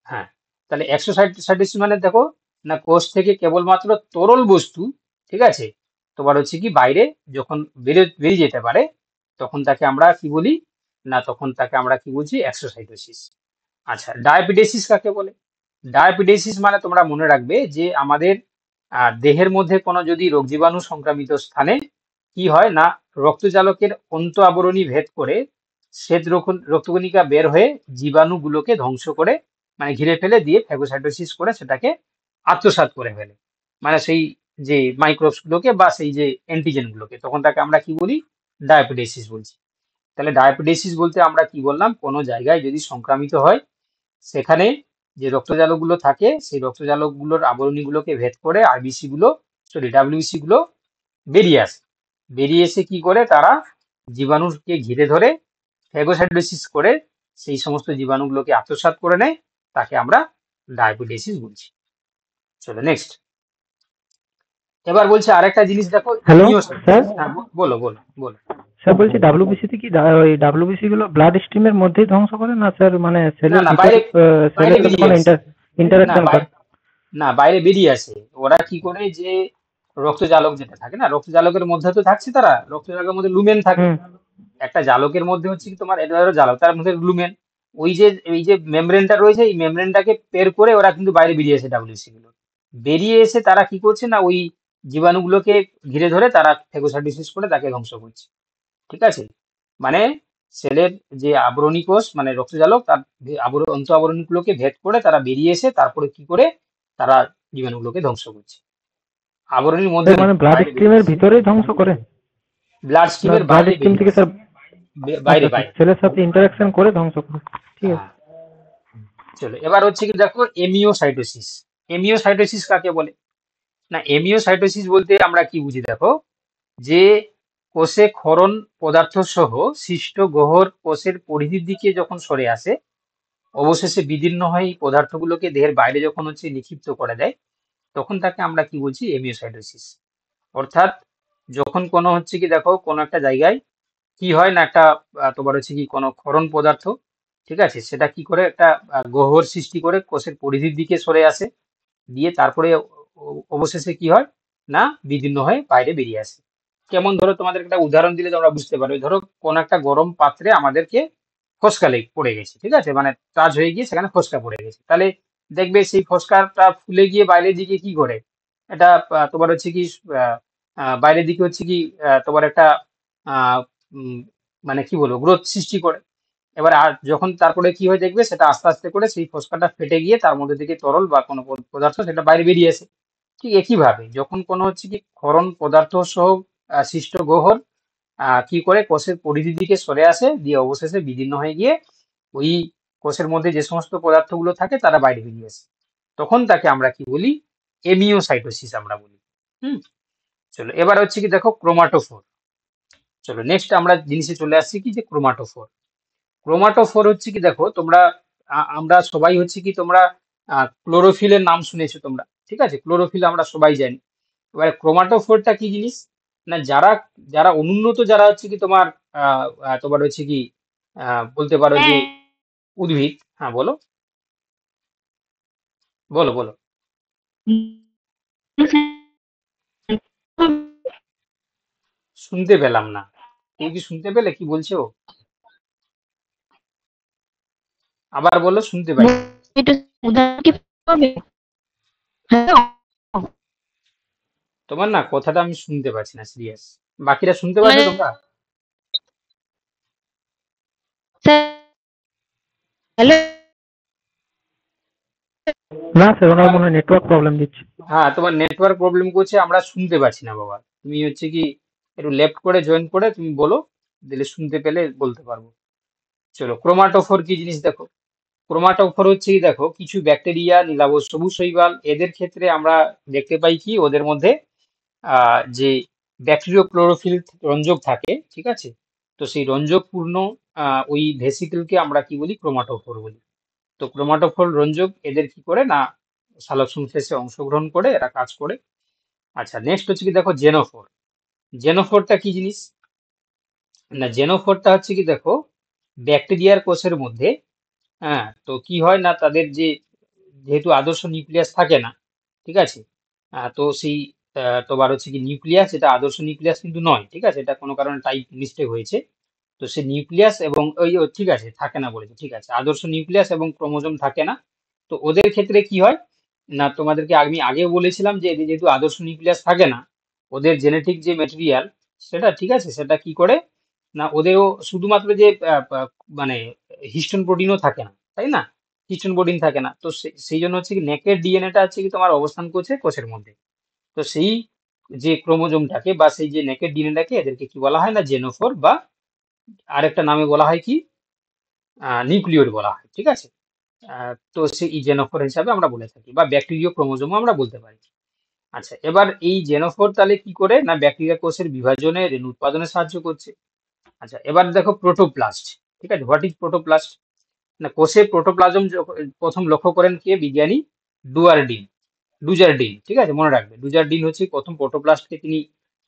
হ্যাঁ, তাহলে এক্সোসাইটোসিস মানে দেখো না কোষ থেকে কেবলমাত্র তরল বস্তু, ঠিক আছে, তোমার হচ্ছে কি বাইরে যখন বেরিয়ে যেতে পারে তখন তাকে আমরা কি বলি, না তখন তাকে আমরা কি বলছি, এক্সোসাইটোসিস। আচ্ছা, ডায়াপিডেসিস কাকে বলে? ডায়াপিডেসিস মানে তোমরা মনে রাখবে যে আমাদের দেহের মধ্যে কোনো যদি রোগ জীবাণু সংক্রামিত স্থানে কি হয় না, রক্তজালকের অন্ত আবরণী ভেদ করে শ্বেত রক্তকণিকা বের হয়ে জীবাণুগুলোকে ধ্বংস করে, মানে ঘিরে ফেলে দিয়ে ফ্যাগোসাইটোসিস করে সেটাকে আত্মসাৎ করে ফেলে, মানে সেই যে মাইক্রোবস গুলোকে বা সেই যে অ্যান্টিজেন গুলোকে, তখন তাকে আমরা কি বলি, ডায়াপিডেসিস বলছি। তাহলে ডায়াপিডেসিস বলতে আমরা কি বললাম, কোনো জায়গায় যদি সংক্রামিত হয় সেখানে যে রক্তজালকগুলো থাকে সেই রক্তজালকগুলোর আবরণীগুলোকে ভেদ করে আরবিসি গুলো, সরি ডাব্লিউসি গুলো বেরিয়ে আসে, বেরিয়ে এসে কি করে তারা জীবাণুকে ঘিরে ধরে ফ্যাগোসাইটোসিস করে সেই সমস্ত জীবাণুগুলোকে আত্মসাৎ করে নেয়, তাকে আমরা ডায়াপিডেসিস বলছি। চলো নেক্সট। এবার বলছে আরেকটা জিনিস দেখো, হ্যালো স্যার। ইমিওসাইটোসিস। হ্যাঁ বলো বলো বলো। স্যার বলছি ডাব্লিউবিসি তে কি ওই ডাব্লিউবিসি গুলো ব্লাড স্ট্রিমের মধ্যেই ধ্বংস করে না স্যার, মানে না সেলের না ভিতরে বাইরে, বাইরে সেলের সাথে বেরিয়ে কোনো আসে। না ইন্টারাকশন করে? না বাইরে বেরিয়ে আসে। ওরা কি করে যে রক্তজালক যেটা থাকে না, রক্তজালকের মধ্যে তো থাকছে, তারা রক্তজালকের মধ্যে লুমেন থাকে, হুম একটা জালকের মধ্যে হচ্ছে কি তোমার এটা ধরো জালক, তার মধ্যে লুমেন, ওই যে এই যে মেমব্রেনটা রয়েছে এই মেমব্রেনটাকে পের করে ওরা কিন্তু বাইরে বেরিয়ে আসে ডাব্লিউসি গুলো, বেরিয়ে এসে তারা কি করছে না ওই জীবাণুগুলোকে ঘিরে ধরে তারা ফেগোসাইটোসিস করে তাকে ধ্বংস করছে, ঠিক আছে? মানে সেলের যে আবরণী কোষ মানে রক্তজালক তার অন্ত আবরণীগুলোকে ভেদ করে তারা বেরিয়ে এসে তারপরে কি করে তারা জীবাণুগুলোকে ধ্বংস করছে, আবরণীর মধ্যে স্যার, মানে নয়, ব্লাড বাইরে বেরিয়ে স্ট্রিমের এসে। ভিতরেই ধ্বংস করে? ব্লাড স্ট্রিমের ব্লাড বাইরে স্ট্রিম বেরিয়ে থেকে আসে, স্যার? বাইরে আচ্ছা আচ্ছা, বাইরে। সেলের সাথে ইন্টারাকশন করে ধ্বংস করে, ঠিক আছে। হ্যাঁ চলো, এবার হচ্ছে কি দেখো এমিওসাইটোসিস। এমিওসাইটোসিস কাকে বলে? না এমিওসাইটোসিস বলতে আমরা কি বুঝি দেখো, যে কোষে ক্ষরণ পদার্থ সহ সৃষ্ট গহ্বর কোষের পরিধির দিকে যখন সরে আসে অবশেষে বিদীর্ণ হয়ে এই পদার্থগুলোকে দেহের বাইরে যখন হচ্ছে নিক্ষিপ্ত করে দেয় তখন তাকে আমরা কি বলছি, এমিওসাইটোসিস। অর্থাৎ যখন কোনো হচ্ছে কি দেখো কোনো একটা জায়গায় কি হয় না একটা তোমার হচ্ছে কি কোনো ক্ষরণ পদার্থ, ঠিক আছে, সেটা কি করে একটা গহ্বর সৃষ্টি করে কোষের পরিধির দিকে সরে আসে, দিয়ে তারপরে অবশেষে কি হয় না বিদীর্ণ হয়ে বাইরে বেরিয়ে আসে। কেমন ধরো তোমাদের একটা উদাহরণ দিলে তোমরা বুঝতে পারবে, ধরো কোন একটা গরম পাত্রে আমাদেরকে ফোসকা পড়ে গেছে, ঠিক আছে, মানে চার্জ হয়ে গিয়ে সেখানে ফোসকা পড়ে গেছে, তাহলে দেখবে সেই ফোসকাটা ফুলে গিয়ে বাইরের দিকে কি করে, এটা তোমার হচ্ছে কি আহ, বাইরের দিকে হচ্ছে কি তোমার একটা আহ, উম, মানে কি বলবো গ্রোথ সৃষ্টি করে। এবার আর যখন তারপরে কি হয় দেখবে সেটা আস্তে আস্তে করে সেই ফোসকাটা ফেটে গিয়ে তার মধ্যে থেকে তরল বা কোনো পদার্থ সেটা বাইরে বেরিয়ে আসে। ঠিক একইভাবে যখন কোনো হচ্ছে কি ক্ষরণ পদার্থ সহ সৃষ্ট গহ্বর কি করে কোষের পরিধির দিকে সরে আসে দিয়ে অবশেষে বিদীর্ণ হয়ে গিয়ে ওই কোষের মধ্যে যে সমস্ত পদার্থগুলো থাকে তারা বাইরে বেরিয়ে আসে, তখন তাকে আমরা কি বলি, এমিওসাইটোসিস আমরা বলি। হুম চলো, এবার হচ্ছে কি দেখো ক্রোমাটোফোর। চলো নেক্সট আমরা জিনিসে চলে আসছি কি যে ক্রোমাটোফোর। ক্রোমাটোফোর হচ্ছে কি দেখো তোমরা আমরা সবাই হচ্ছে কি তোমরা ক্লোরোফিলের নাম শুনেছো তোমরা, ঠিক আছে, ক্লোরোফিল আমরা সবাই জানি। এবারে ক্রোমাটোফোরটা কি জিনিস, না যারা যারা অনুন্নত, যারা হচ্ছে কি তোমার তোমার হচ্ছে কি বলতে পারো যে উদ্ভিদ। হ্যাঁ বলো বলো বলো। শুনতে পেলাম না, তুমি কি শুনতে পেলে কি বলছো? আবার বলো, শুনতে পাই। এটা উদাহরণ কি পাবে? হ্যালো তোমার না কথাটা আমি শুনতে পাচ্ছি না, সিরিয়াস। বাকিরা শুনতে পাচ্ছ মানে তোমরা? হ্যালো না স্যার, ওনার মনে হয় নেটওয়ার্ক প্রবলেম দিচ্ছে। হ্যাঁ, তোমার নেটওয়ার্ক প্রবলেম করছে, আমরা শুনতে পাচ্ছি না বাবা। তুমি হচ্ছে কি একটু লেফট করে জয়েন করে তুমি বলো, দিলে শুনতে পেলে বলতে পারবো। চলো, ক্রোমাটোফোর কি জিনিস দেখো। ক্রোমাটোফোর হচ্ছে কি দেখো, কিছু ব্যাকটেরিয়া, নীলাভ সবুজ শৈবাল, এদের ক্ষেত্রে আমরা দেখতে পাই কি ওদের মধ্যে যে ব্যাকটেরিয় ক্লোরোফিল রঞ্জক থাকে, ঠিক আছে। তো সেই রঞ্জকপূর্ণ ওই ভেসিকেলকে আমরা কি বলি, ক্রোমাটোফোর বলি। তো ক্রোমাটোফোর রঞ্জক এদের কি করে না, সালোকসংশ্লেষে অংশগ্রহণ করে এরা কাজ করে। আচ্ছা, নেক্সট হচ্ছে কি দেখো জেনোফোর। জেনোফোরটা কি জিনিস, না জেনোফোরটা হচ্ছে কি দেখো, ব্যাকটেরিয়ার কোষের মধ্যে, হ্যাঁ, তো কি হয় না তাদের যে, যেহেতু আদর্শ নিউক্লিয়াস থাকে না, ঠিক আছে। তো সেই তোমার হচ্ছে কি নিউক্লিয়াস, এটা আদর্শ নিউক্লিয়াস কিন্তু নয়, ঠিক আছে, এটা কোনো কারণে টাইপ মিস্টেক হয়েছে। তো সে নিউক্লিয়াস এবং ওই ঠিক আছে থাকে না বলেছে, ঠিক আছে, আদর্শ নিউক্লিয়াস এবং ক্রোমোজোম থাকে না। তো ওদের ক্ষেত্রে কি হয় না, তোমাদেরকে আমি আগেও বলেছিলাম যে এদের যেহেতু আদর্শ নিউক্লিয়াস থাকে না, ওদের জেনেটিক যে মেটেরিয়াল সেটা, ঠিক আছে, সেটা কি করে না, ওদেরও শুধুমাত্র যে মানে হিস্টোন প্রোটিনও থাকে না, তাই না, হিস্টোন প্রোটিন থাকে না। তো সেই জন্য হচ্ছে কি নেকের ডিএনএটা হচ্ছে কি তোমার অবস্থান করছে কোষের মধ্যে। তো সেই যে ক্রোমোজোমটাকে বা সেই যে নেকের ডিএনএটাকে এদেরকে কি বলা হয় না, জেনোফোর, বা আরেকটা নামে বলা হয় কি, নিউক্লিয়য়েড বলা হয়, ঠিক আছে। তো সেই জেনোফোর হিসাবে আমরা বলে থাকি, বা ব্যাকটেরিয় ক্রোমোজোমও আমরা বলতে পারি। আচ্ছা, এবার এই জেনোফোর তাহলে কি করে না, ব্যাকটেরিয়া কোষের বিভাজনে, রেণু উৎপাদনে সাহায্য করছে। আচ্ছা, এবার দেখো প্রোটোপ্লাস্ট, ঠিক আছে, হোয়াট ইজ প্রোটোপ্লাস্ট, না কোষে প্রোটোপ্লাজম প্রথম লক্ষ্য করেন কে, বিজ্ঞানী ডুয়ারডিন। ডুজারডিন, ঠিক আছে, মনে রাখবে, ডুজারডিন হচ্ছে প্রথম প্রোটোপ্লাস্টকে তিনি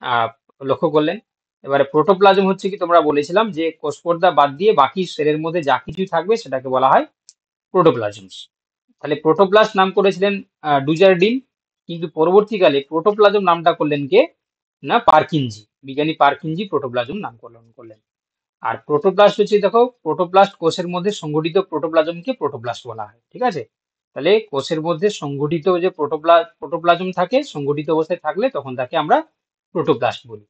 আহ, লক্ষ্য করলেন। এবারে প্রোটোপ্লাজম হচ্ছে কি, তোমরা বলেছিলাম যে কোষ পর্দা বাদ দিয়ে বাকি সেলের মধ্যে যা কিছু থাকবে সেটাকে বলা হয় প্রোটোপ্লাজমস। তাহলে প্রোটোপ্লাস্ট নাম করেছিলেন ডুজারডিন, কিন্তু পরবর্তীকালে প্রোটোপ্লাজম নামটা করলেন কে, না পারকিনজি, বিজ্ঞানী পারকিনজি প্রোটোপ্লাজম নামকরণ করলেন। আর প্রোটোপ্লাস্ট হচ্ছে দেখো, প্রোটোপ্লাস্ট কোষের মধ্যে সংগঠিত প্রোটোপ্লাজমকে প্রোটোপ্লাস্ট বলা হয়, ঠিক আছে। তাহলে কোষের মধ্যে সংগঠিত যে প্রোটোপ্লাজম থাকে, সংগঠিত অবস্থায় থাকলে তখন তাকে আমরা প্রোটোপ্লাস্ট বলি,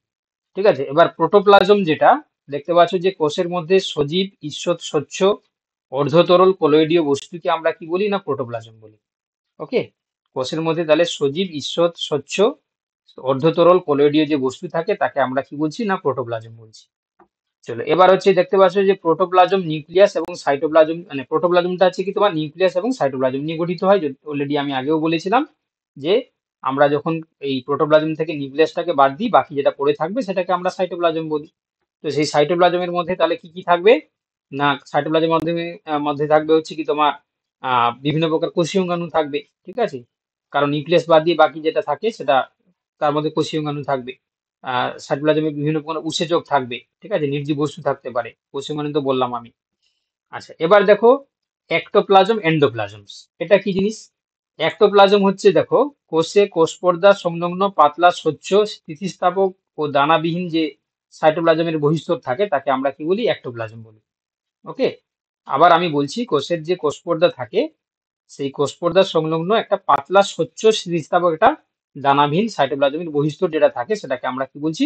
ঠিক আছে। এবার প্রোটোপ্লাজম যেটা দেখতে পাচ্ছ যে কোষের মধ্যে সজীব, ঈষৎ স্বচ্ছ, অর্ধতরল কলয়েডীয় বস্তুকে আমরা কি বলি না, প্রোটোপ্লাজম বলি। ওকে, কোষের মধ্যে তাহলে সজীব, ঈষৎ স্বচ্ছ, অর্ধতরল কলয়েডীয় যে বস্তু থাকে তাকে আমরা কি বলছি না, প্রোটোপ্লাজম বলছি। চলো, এবার হচ্ছে দেখতে পাচ্ছ যে প্রোটোপ্লাজম, নিউক্লিয়াস এবং সাইটোপ্লাজম, মানে প্রোটোপ্লাজমটা হচ্ছে কি তোমার নিউক্লিয়াস এবং সাইটোপ্লাজম নিয়ে গঠিত হয়। অলরেডি আমি আগেও বলেছিলাম যে আমরা যখন এই প্রোটোপ্লাজম থেকে নিউক্লিয়াসটাকে বাদ দিই, বাকি যেটা পড়ে থাকবে সেটাকে আমরা সাইটোপ্লাজম বলি। তো সেই সাইটোপ্লাজমের মধ্যে তাহলে কি কি থাকবে না, সাইটোপ্লাজমের মধ্যে থাকবে হচ্ছে কি তোমার বিভিন্ন প্রকার কোষীয় অঙ্গাণু থাকবে, ঠিক আছে, কারণ নিউক্লিয়াস বাদ দিয়ে বাকি যেটা থাকে সেটা, তার মধ্যে কোষীয় অঙ্গাণু থাকবে। সাইটোপ্লাজমে বিভিন্ন প্রকার উৎসেচক থাকবে, ঠিক আছে, নির্জীব বস্তু থাকতে পারে, কোষীয় অঙ্গাণু তো বললাম আমি। আচ্ছা, এবার দেখো এক্টোপ্লাজম, এন্ডোপ্লাজমস, এটা কি জিনিস। এক্টোপ্লাজম হচ্ছে দেখো কোষে কোষ পর্দা সংলগ্ন পাতলা, স্বচ্ছ, স্থিতিস্থাপক ও দানাবিহীন যে সাইটোপ্লাজমের বহিঃস্তর থাকে তাকে আমরা কি বলি, এক্টোপ্লাজম বলি। ওকে, আবার আমি বলছি, কোষের যে কোষ পর্দা থাকে সেই কোষ পর্দা সংলগ্ন একটা পাতলা, স্বচ্ছ, স্থিতিস্থাপক একটা দানাবিহীন সাইটোপ্লাজমের বহিঃস্তর যেটা থাকে সেটাকে আমরা কি বলছি,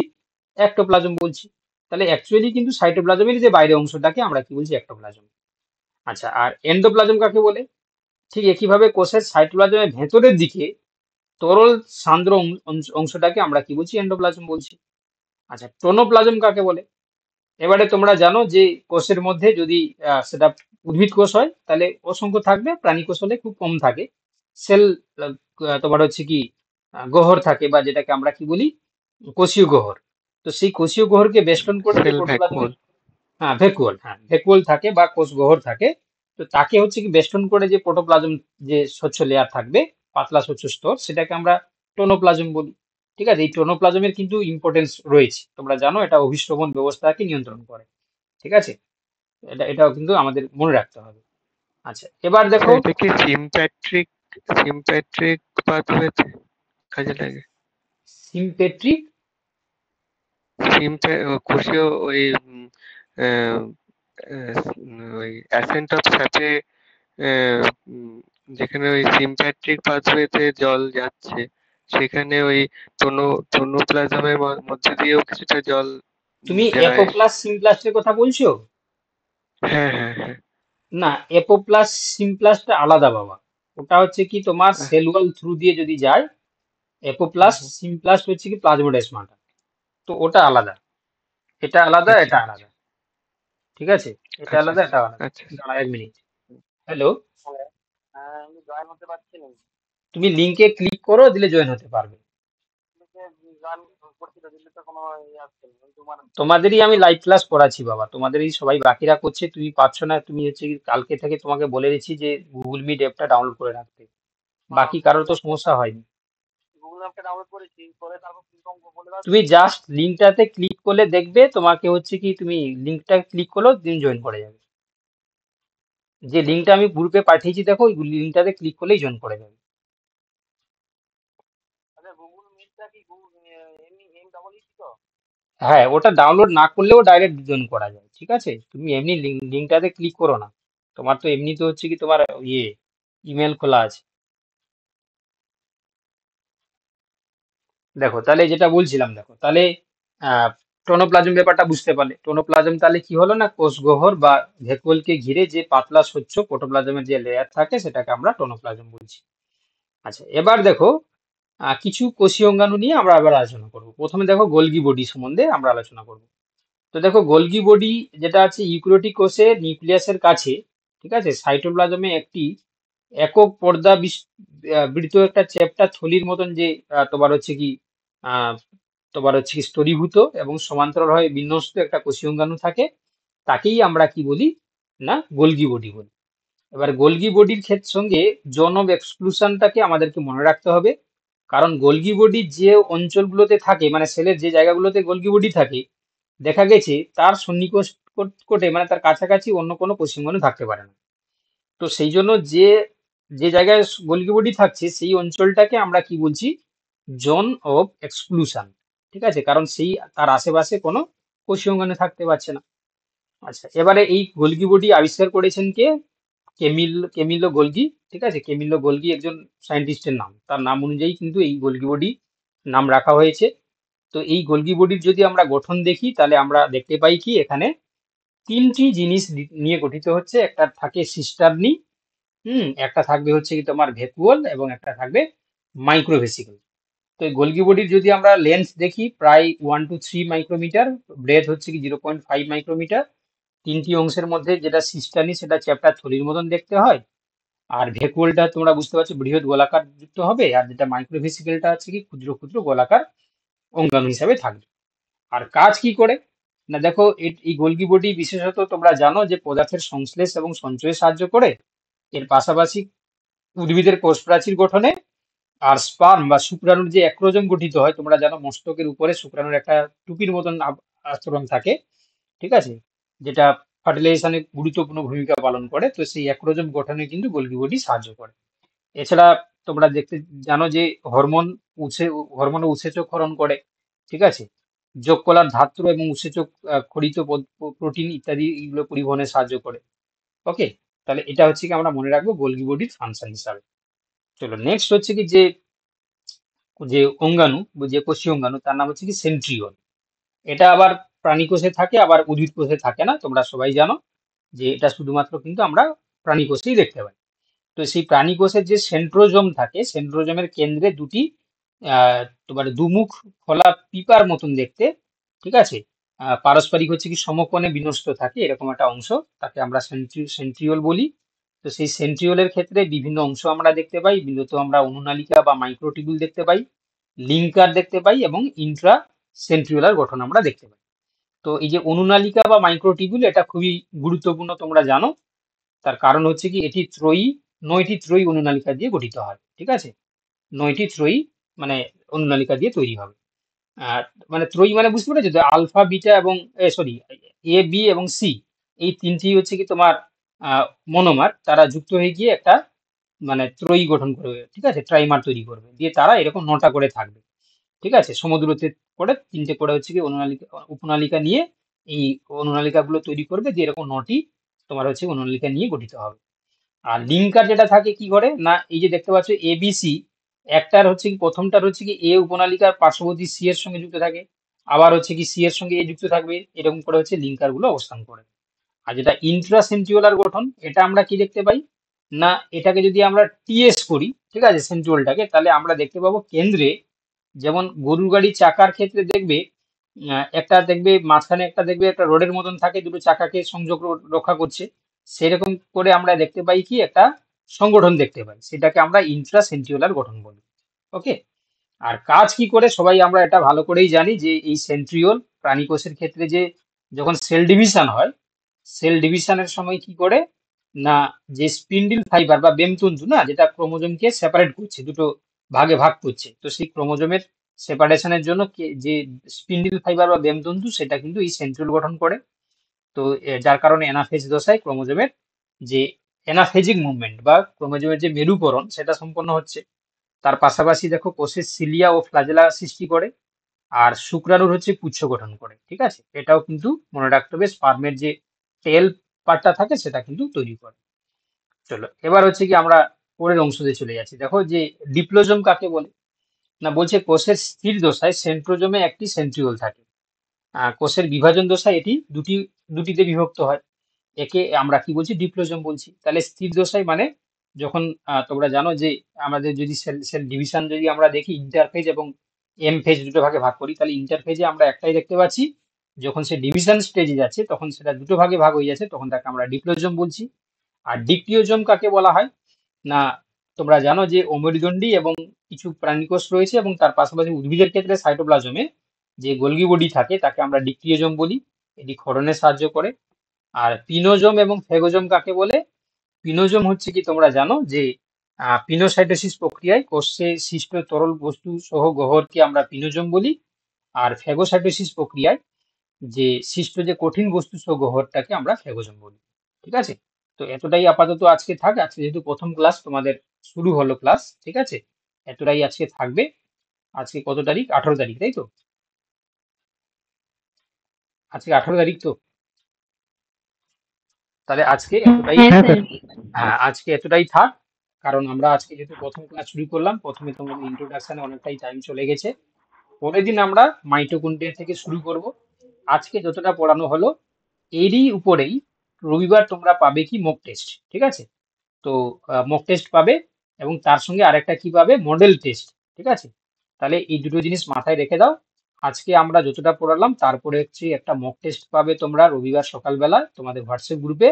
এক্টোপ্লাজম বলছি। তাহলে অ্যাকচুয়ালি কিন্তু সাইটোপ্লাজমের যে বাইরের অংশটাকে আমরা কি বলছি, এক্টোপ্লাজম। আচ্ছা, আর এন্ডোপ্লাজম কাকে বলে, ঠিক একইভাবে কোষের সাইটোপ্লাজমের ভেতরের দিকে তরল সান্দ্র অংশটাকে আমরা কি বলছি, এন্ডোপ্লাজম বলছি। আচ্ছা, টোনোপ্লাজম কাকে বলে, এবারে তোমরা জানো যে কোষের মধ্যে যদি সেটা উদ্ভিদ কোষ হয় তাহলে অসংখ্য থাকবে, প্রাণী কোষ হলে খুব কম থাকে। সেল তোমার হচ্ছে কি গহ্বর থাকে, বা যেটাকে আমরা কি বলি, কোষীয় গহ্বর। তো সেই কোষীয় গহ্বরকে বেষ্টন করে যে সেল প্রোটোপ্লাজমের, ভ্যাকুয়াল। হ্যাঁ ভ্যাকুয়াল, হ্যাঁ ভ্যাকুয়াল থাকে বা কোষ গহ্বর থাকে। তো তাকে হচ্ছে কি বেষ্টন করে যে প্রোটোপ্লাজম, যে স্বচ্ছ লেয়ার থাকবে, পাতলা স্বচ্ছ স্তর, সেটাকে আমরা টোনোপ্লাজম বলি, ঠিক আছে, এই টোনোপ্লাজমের কিন্তু ইম্পর্টেন্স রয়েছে, তোমরা জানো এটা অভিস্রবণ ব্যবস্থাকে নিয়ন্ত্রণ করে। ঠিক আছে, এটাও কিন্তু আমাদের মনে রাখতে হবে। আচ্ছা, এবার দেখো এটা কি সিম্প্যাট্রিক পাথওয়েতে কাজে লাগে? সিম্পেট্রিক কোষীয় ওই আহ, ওই অ্যাসেন্ট অফ স্যাপে যেখানে ওই সিম্প্যাট্রিক পাথওয়েতে জল যাচ্ছে, সেখানে ওই টোনোপ্লাজমের মধ্যে দিয়েও কিছুটা জল তুমি যায়। এপোপ্লাস সিমপ্লাস্টের কথা বলছো? হ্যাঁ, হ্যাঁ, হ্যাঁ। না, এপোপ্লাস সিমপ্লাস্টটা আলাদা বাবা। ওটা হচ্ছে কি তোমার আহ, সেল ওয়াল থ্রু দিয়ে যদি যায়। হুম, এপোপ্লাস হুম। সিমপ্লাস্ট হচ্ছে কি প্লাজমোডেসমাটা। তো ওটা আলাদা, এটা আলাদা, আচ্ছা, এটা আলাদা। ঠিক আছে, এটা আচ্ছা, আলাদা, আচ্ছা, এটা আলাদা। আচ্ছা। দাঁড়া 1 মিনিট। হ্যালো, তুমি লিংকে ক্লিক করো, দিলে জয়েন হতে পারবে। তোমাদেরই আমি লাইভ ক্লাস করাচ্ছি বাবা, তোমাদেরই সবাই বাকিরা করছে, তুমি পাচ্ছ না। তুমি হচ্ছে কি কালকে থেকে তোমাকে বলে দিচ্ছি যে গুগল মিট অ্যাপটা ডাউনলোড করে রাখতে। বাকি কারোর তো সমস্যা হয়নি। তুমি জাস্ট লিঙ্কটাতে ক্লিক করলে দেখবে তোমাকে হচ্ছে কি, তুমি লিঙ্কটা ক্লিক করলেও তুমি জয়েন করে যাবে। যে লিঙ্কটা আমি গ্রুপে পাঠিয়েছি দেখো, ওই লিঙ্কটাতে ক্লিক করলেই জয়েন করে যাবে। হ্যাঁ, ওটা ডাউনলোড না করলেও ডাইরেক্ট জয়েন করা যায়। ঠিক আছে, তুমি এমনি লিঙ্কটাতে ক্লিক করো না। তোমার তো এমনি তো হচ্ছে কি তোমার ইয়ে ইমেল খোলা আছে। দেখো তাহলে যেটা বলছিলাম, দেখো তাহলে টোনোপ্লাজম ব্যাপারটা বুঝতে পারলে। টোনোপ্লাজম তাহলে কি হলো না, কোষগহ্বর বা ভ্যাকুয়ালকে ঘিরে যে পাতলা স্বচ্ছ প্রোটোপ্লাজমের যে লেয়ার থাকে সেটাকে আমরা টোনোপ্লাজম বলছি। আচ্ছা, এবার দেখো কিছু কোষীয় অঙ্গাণু নিয়ে আমরা আবার আলোচনা করব। প্রথমে দেখো গোলগি বডি সম্বন্ধে আমরা আলোচনা করব। তো দেখো গোলগি বডি যেটা আছে ইউক্যারিওটিক কোষে নিউক্লিয়াসের কাছে, ঠিক আছে, সাইটোপ্লাজমে একটি একক পর্দা বৃত একটা চ্যাপ্টা থলির মতন যে তোমার হচ্ছে কি আহ, তোমার হচ্ছে কি স্তরীভূত এবং সমান্তরাল হয়ে বিন্যস্ত একটা কোষীয় অঙ্গাণু থাকে, তাকেই আমরা কি বলি না, গোলগি বডি বলি। এবার গোলগি বডির ক্ষেত্রে সঙ্গে জোন অফ এক্সক্লুশনটাকে আমাদেরকে মনে রাখতে হবে। কারণ গোলগি বডি যে অঞ্চলগুলোতে থাকে, মানে সেলের যে জায়গাগুলোতে গোলগি বডি থাকে, দেখা গেছে তার সন্নিকটে মানে তার কাছাকাছি অন্য কোনো কোষীয় থাকতে পারে না। তো সেই জন্য যে যে জায়গায় গোলগি বডি থাকছে সেই অঞ্চলটাকে আমরা কি বলছি, জোন অফ এক্সক্লুশন। ঠিক আছে, কারণ সেই তার আশেপাশে কোনো কোষীয় থাকতে পারছে না। আচ্ছা, এবারে এই গোলগি বডি আবিষ্কার করেছেন কে? কেমিলো গোলগি। ঠিক আছে, কেমিলো গোলগি একজন সায়েন্টিস্টের নাম, তার নাম অনুযায়ী কিন্তু এই গোলগি বডি নাম রাখা হয়েছে। তো এই গোলগি বডির যদি আমরা গঠন দেখি, তাহলে আমরা দেখতে পাই কি এখানে তিনটি জিনিস নিয়ে গঠিত হচ্ছে। একটা থাকে সিস্টারনি, একটা থাকবে হচ্ছে কি তোমার ভ্যাকুয়াল, এবং একটা থাকবে মাইক্রোভেসিকল। তো এই গোলগি বডির যদি আমরা লেন্থ দেখি, প্রায় 1 to 3 মাইক্রোমিটার, ব্রেথ হচ্ছে কি 0.5 মাইক্রোমিটার। তিনটি অংশের মধ্যে যেটা সিস্টারনি সেটা চ্যাপ্টার থলির মতন দেখতে হয়, আর ভ্যাকুয়ালটা তোমরা বুঝতে পারছো বৃহৎ গোলাকার যুক্ত হবে, আর যেটা মাইক্রোভেসিকলটা হচ্ছে কি ক্ষুদ্র ক্ষুদ্র গোলাকার অঙ্গাণু হিসাবে থাকবে। আর কাজ কি করে না, দেখো এই গোলগি বডি বিশেষত তোমরা জানো যে পদার্থের সংশ্লেষ এবং সঞ্চয়ে সাহায্য করে। এর পাশাপাশি উদ্ভিদের কোষ প্রাচীর গঠনে, আর স্পার্ম বা শুক্রাণুর যে অ্যাক্রোজম গঠিত হয়, তোমরা জানো মস্তকের উপরে শুক্রাণুর একটা টুপির মতন আস্তরণ থাকে। ঠিক আছে, যেটা ফার্টিলাইজেশনে গুরুত্বপূর্ণ ভূমিকা পালন করে। তো সেই অ্যাক্রোজম গঠনে কিন্তু গোলগি বডি সাহায্য করে। এছাড়া তোমরা দেখতে জানো যে হরমোন হরমোন উৎসেচকরণ করে। ঠিক আছে, যোগ কলার ধাত্র এবং উৎসেচক খরিত প্রোটিন ইত্যাদি এগুলো পরিবহনে সাহায্য করে। ওকে, তাহলে এটা হচ্ছে কি আমরা মনে রাখবো গোলগি বডির ফাংশন হিসাবে। চলো নেক্সট হচ্ছে কি যে যে অঙ্গাণু যে কোষীয় অঙ্গাণু তার নাম হচ্ছে কি সেন্ট্রিওল। এটা আবার প্রাণী কোষে থাকে, আবার উদ্ভিদ কোষে থাকে না। তোমরা সবাই জানো যে এটা শুধুমাত্র কিন্তু আমরা প্রাণী কোষেই দেখতে পাই। তো সেই প্রাণী কোষের যে সেন্ট্রোজোম থাকে, সেন্ট্রোজোমের কেন্দ্রে দুটি তোমার দুমুখ খোলা পিপার মতন দেখতে, ঠিক আছে, পারস্পরিক হচ্ছে কি সমকোণে বিন্যস্ত থাকে এরকম একটা অংশ, তাকে আমরা সেন্ট্রিওল বলি। তো সেই সেন্ট্রিওলের ক্ষেত্রে বিভিন্ন অংশ আমরা দেখতে পাই, মূলত আমরা অনুনালিকা বা মাইক্রোটিবিউল দেখতে পাই, লিঙ্কার দেখতে পাই, এবং ইন্ট্রা সেন্ট্রিওলার গঠন আমরা দেখতে পাই। তো এই যে অনুনালিকা বা মাইক্রোটিবিউল এটা খুবই গুরুত্বপূর্ণ, তোমরা জানো। তার কারণ হচ্ছে কি এটি 9টি ত্রয়ী অনুনালিকা দিয়ে গঠিত হয়। ঠিক আছে, 9টি ত্রয়ী মানে অনুনালিকা দিয়ে তৈরি হবে। আর মানে ত্রয়ী মানে বুঝতে পেরেছো তো, আলফা বিটা এবং সরি এ বি এবং সি, এই তিনটি হচ্ছে কি তোমার মনোমার, তারা যুক্ত হয়ে গিয়ে একটা মানে ত্রয়ী গঠন করবে, ঠিক আছে, ট্রাইমার তৈরি করবে, দিয়ে তারা এরকম 9টা করে থাকবে, ঠিক আছে, সমদূরত্বে করে 3টে করে হচ্ছে কি অনুনালিকা উপনালিকা নিয়ে এই অনুনালিকা গুলো তৈরি করবে, দিয়ে এরকম 9টি তোমার হচ্ছে অনুনালিকা নিয়ে গঠিত হবে। আর লিঙ্কার যেটা থাকে কি করে না, এই যে দেখতে পাচ্ছ এবিসি, একটার হচ্ছে কি প্রথমটার হচ্ছে কি এ উপনালিকার পার্শ্ববর্তী সি এর সঙ্গে যুক্ত থাকে, আবার হচ্ছে কি সি এর সঙ্গে এ যুক্ত থাকবে, এরকম করে হচ্ছে লিঙ্কার গুলো অবস্থান করে। আর যেটা ইন্ট্রাসেন্ট্রিওলার গঠন, এটা আমরা কি দেখতে পাই না, এটাকে যদি আমরা টিএস করি, ঠিক আছে, সেন্ট্রিওলটাকে, তাহলে আমরা দেখতে পাবো কেন্দ্রে, যেমন গরুর গাড়ি চাকার ক্ষেত্রে দেখবে একটা দেখবে মাঝখানে একটা দেখবে একটা রোডের মতন থাকে, দুটো চাকাকে সংযোগ রক্ষা করছে, সেরকম করে আমরা দেখতে পাই কি একটা সংগঠন দেখতে পাই, সেটাকে আমরা ইন্ট্রাসেন্ট্রিওলার গঠন বলি। ওকে, আর কাজ কি করে সবাই আমরা এটা ভালো করেই জানি যে এই সেন্ট্রিওল প্রাণী কোষের ক্ষেত্রে যে যখন সেল ডিভিশন হয়, সেল ডিভিশনের সময় কি করে না, যে স্পিন্ডিল ফাইবার বা বেমতন্তু না, যেটা ক্রোমোজোমকে সেপারেট করছে, দুটো ভাগে ভাগ করছে, তো সেই ক্রোমোজোমের সেপারেশনের জন্য যে স্পিন্ডিল ফাইবার বা বেমতন্তু, সেটা কিন্তু এই সেন্ট্রিওল গঠন করে। তো যার কারণে অ্যানাফেজ দশায় ক্রোমোজোমের যে অ্যানাফেজিক মুভমেন্ট বা ক্রোমোজোমের যে মেরুকরণ সেটা সম্পন্ন হচ্ছে। তার পাশাপাশি দেখো কোষের সিলিয়া ও ফ্লাজেলা সৃষ্টি করে, আর শুক্রাণুর হচ্ছে পুচ্ছ গঠন করে, ঠিক আছে, এটাও কিন্তু মনে রাখতে হবে, স্পার্মের যে টেল পার্টটা থাকে সেটা কিন্তু তৈরি করে। চলো এবার হচ্ছে কি আমরা পরের অংশতে চলে যাচ্ছি। দেখো যে ডিপ্লোজম কাকে বলে না, বলছে কোষের স্থির দশায় সেন্ট্রোজোমে একটি সেন্ট্রিওল থাকে, কোষের বিভাজন দশায় এটি দুটিতে বিভক্ত হয়, একে আমরা কি বলছি, ডিপ্লোজম বলছি। তাহলে স্থির দশায় মানে যখন তোমরা জানো যে আমাদের যদি সেল সেল ডিভিশন যদি আমরা দেখি ইন্টারফেজ এবং এম ফেজ দুটো ভাগে ভাগ করি, তাহলে ইন্টারফেজে আমরা একটাই দেখতে পাচ্ছি, যখন সে ডিভিশন স্টেজে যাচ্ছে তখন সেটা দুটো ভাগে ভাগ হয়ে যাচ্ছে, তখন তাকে আমরা ডিপ্লোজম বলছি। আর ডিপ্লিওজম কাকে বলা হয় না, তোমরা জানো যে অমেরুদণ্ডী এবং কিছু প্রাণীকোষ রয়েছে, এবং তার পাশাপাশি উদ্ভিদের ক্ষেত্রে সাইটোপ্লাজমে যে গোলগি বডি থাকে তাকে আমরা ডিপ্লিওজম বলি, এটি ক্ষরণে সাহায্য করে। আর পিনোজোম এবং ফেগোজোম কাকে বলে, পিনোজোম হচ্ছে কি তোমরা জানো যে পিনোসাইটোসিস প্রক্রিয়ায় কোষে সৃষ্ট তরল বস্তু সহ গহ্বরকে আমরা পিনোজোম বলি, আর ফেগোসাইটোসিস প্রক্রিয়ায় যে সৃষ্ট যে কঠিন বস্তু সহ গহ্বরটাকে আমরা ফেগোজোম বলি। ঠিক আছে, তো এতটাই আপাতত আজকে থাক, আজকে যেহেতু প্রথম ক্লাস তোমাদের শুরু হলো ক্লাস, ঠিক আছে, এতটাই আজকে থাকবে। আজকে কত তারিখ, 18 তারিখ, তাই তো, আজকে 18 তারিখ তো, তাহলে আজকে এতটাই, হ্যাঁ হ্যাঁ স্যার। স্যার। হ্যাঁ আজকে এতটাই থাক, কারণ আমরা আজকে যেহেতু প্রথম ক্লাস শুরু করলাম, প্রথমে তোমাদের ইন্ট্রোডাকশনে অনেকটাই টাইম চলে গেছে, পরের দিন আমরা মাইটোকন্ড্রিয়া থেকে শুরু করব। আজকে যতটা পড়ানো হলো এরই উপরেই রবিবার তোমরা পাবে কি মক টেস্ট, ঠিক আছে, তো মক টেস্ট পাবে, এবং তার সঙ্গে আরেকটা কি পাবে, মডেল টেস্ট, ঠিক আছে। তাহলে এই দুটো জিনিস মাথায় রেখে দাও, আজকে আমরা যতটা পড়ালাম তারপরে হচ্ছে একটা মক টেস্ট পাবে তোমরা রবিবার সকালবেলা তোমাদের হোয়াটসঅ্যাপ গ্রুপে,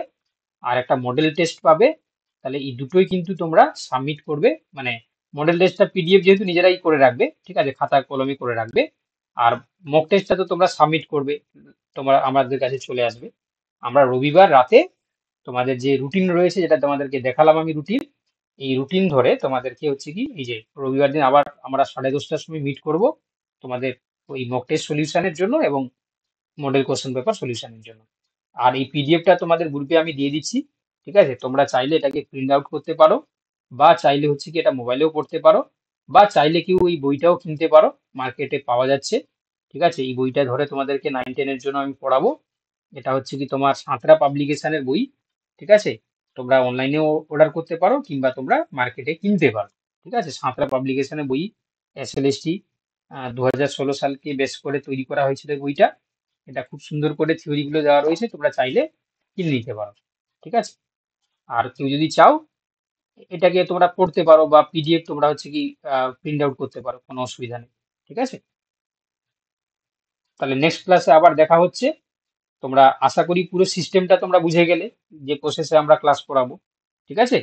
আর একটা মডেল টেস্ট পাবে। তাহলে এই দুটোই কিন্তু তোমরা সাবমিট করবে, মানে মডেল টেস্টটা পিডিএফ যেহেতু নিজেরাই করে রাখবে, ঠিক আছে, খাতা কলমে করে রাখবে, আর মক টেস্টটা তো তোমরা সাবমিট করবে, তোমরা আমাদের কাছে চলে আসবে। আমরা রবিবার রাতে তোমাদের যে রুটিন রয়েছে, যেটা তোমাদেরকে দেখালাম আমি রুটিন, এই রুটিন ধরে তোমাদেরকে হচ্ছে কি এই যে রবিবার দিন আবার আমরা 10:30টার সময় মিট করব তোমাদের ওই মক টেস্ট সলিউশনের জন্য এবং মডেল কোশ্চেন পেপার সলিউশনের জন্য। আর এই পিডিএফটা তোমাদের গ্রুপে আমি দিয়ে দিচ্ছি, ঠিক আছে, তোমরা চাইলে এটাকে প্রিন্ট আউট করতে পারো, বা চাইলে হচ্ছে কি এটা মোবাইলেও পড়তে পারো, বা চাইলে কেউ এই বইটাও কিনতে পারো, মার্কেটে পাওয়া যাচ্ছে, ঠিক আছে। এই বইটা ধরে তোমাদেরকে 9-10-এর জন্য আমি পড়াবো, এটা হচ্ছে কি তোমার সাঁতরা পাবলিকেশনের বই, ঠিক আছে, তোমরা অনলাইনেও অর্ডার করতে পারো কিংবা তোমরা মার্কেটে কিনতে পারো, ঠিক আছে। সাঁতরা পাবলিকেশনের বই, এসএলএসটি 2016 সালকে বেস করে তৈরি করা হয়েছিল এই বইটা, এটা খুব সুন্দর করে থিওরিগুলো দেওয়া রয়েছে, তোমরা চাইলে কিনে নিতে পারো, ঠিক আছে। আর কেউ যদি চাও এটাকে তোমরা পড়তে পারো, বা পিডিএফ তোমরা হচ্ছে কি প্রিন্ট আউট করতে পারো, কোনো অসুবিধা নেই, ঠিক আছে। তাহলে নেক্সট ক্লাসে আবার দেখা হচ্ছে, তোমরা আশা করি পুরো সিস্টেমটা তোমরা বুঝে গেলে, যে প্রসেসে আমরা ক্লাস করাবো, ঠিক আছে।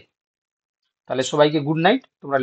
তাহলে সবাইকে গুড নাইট, তোমরা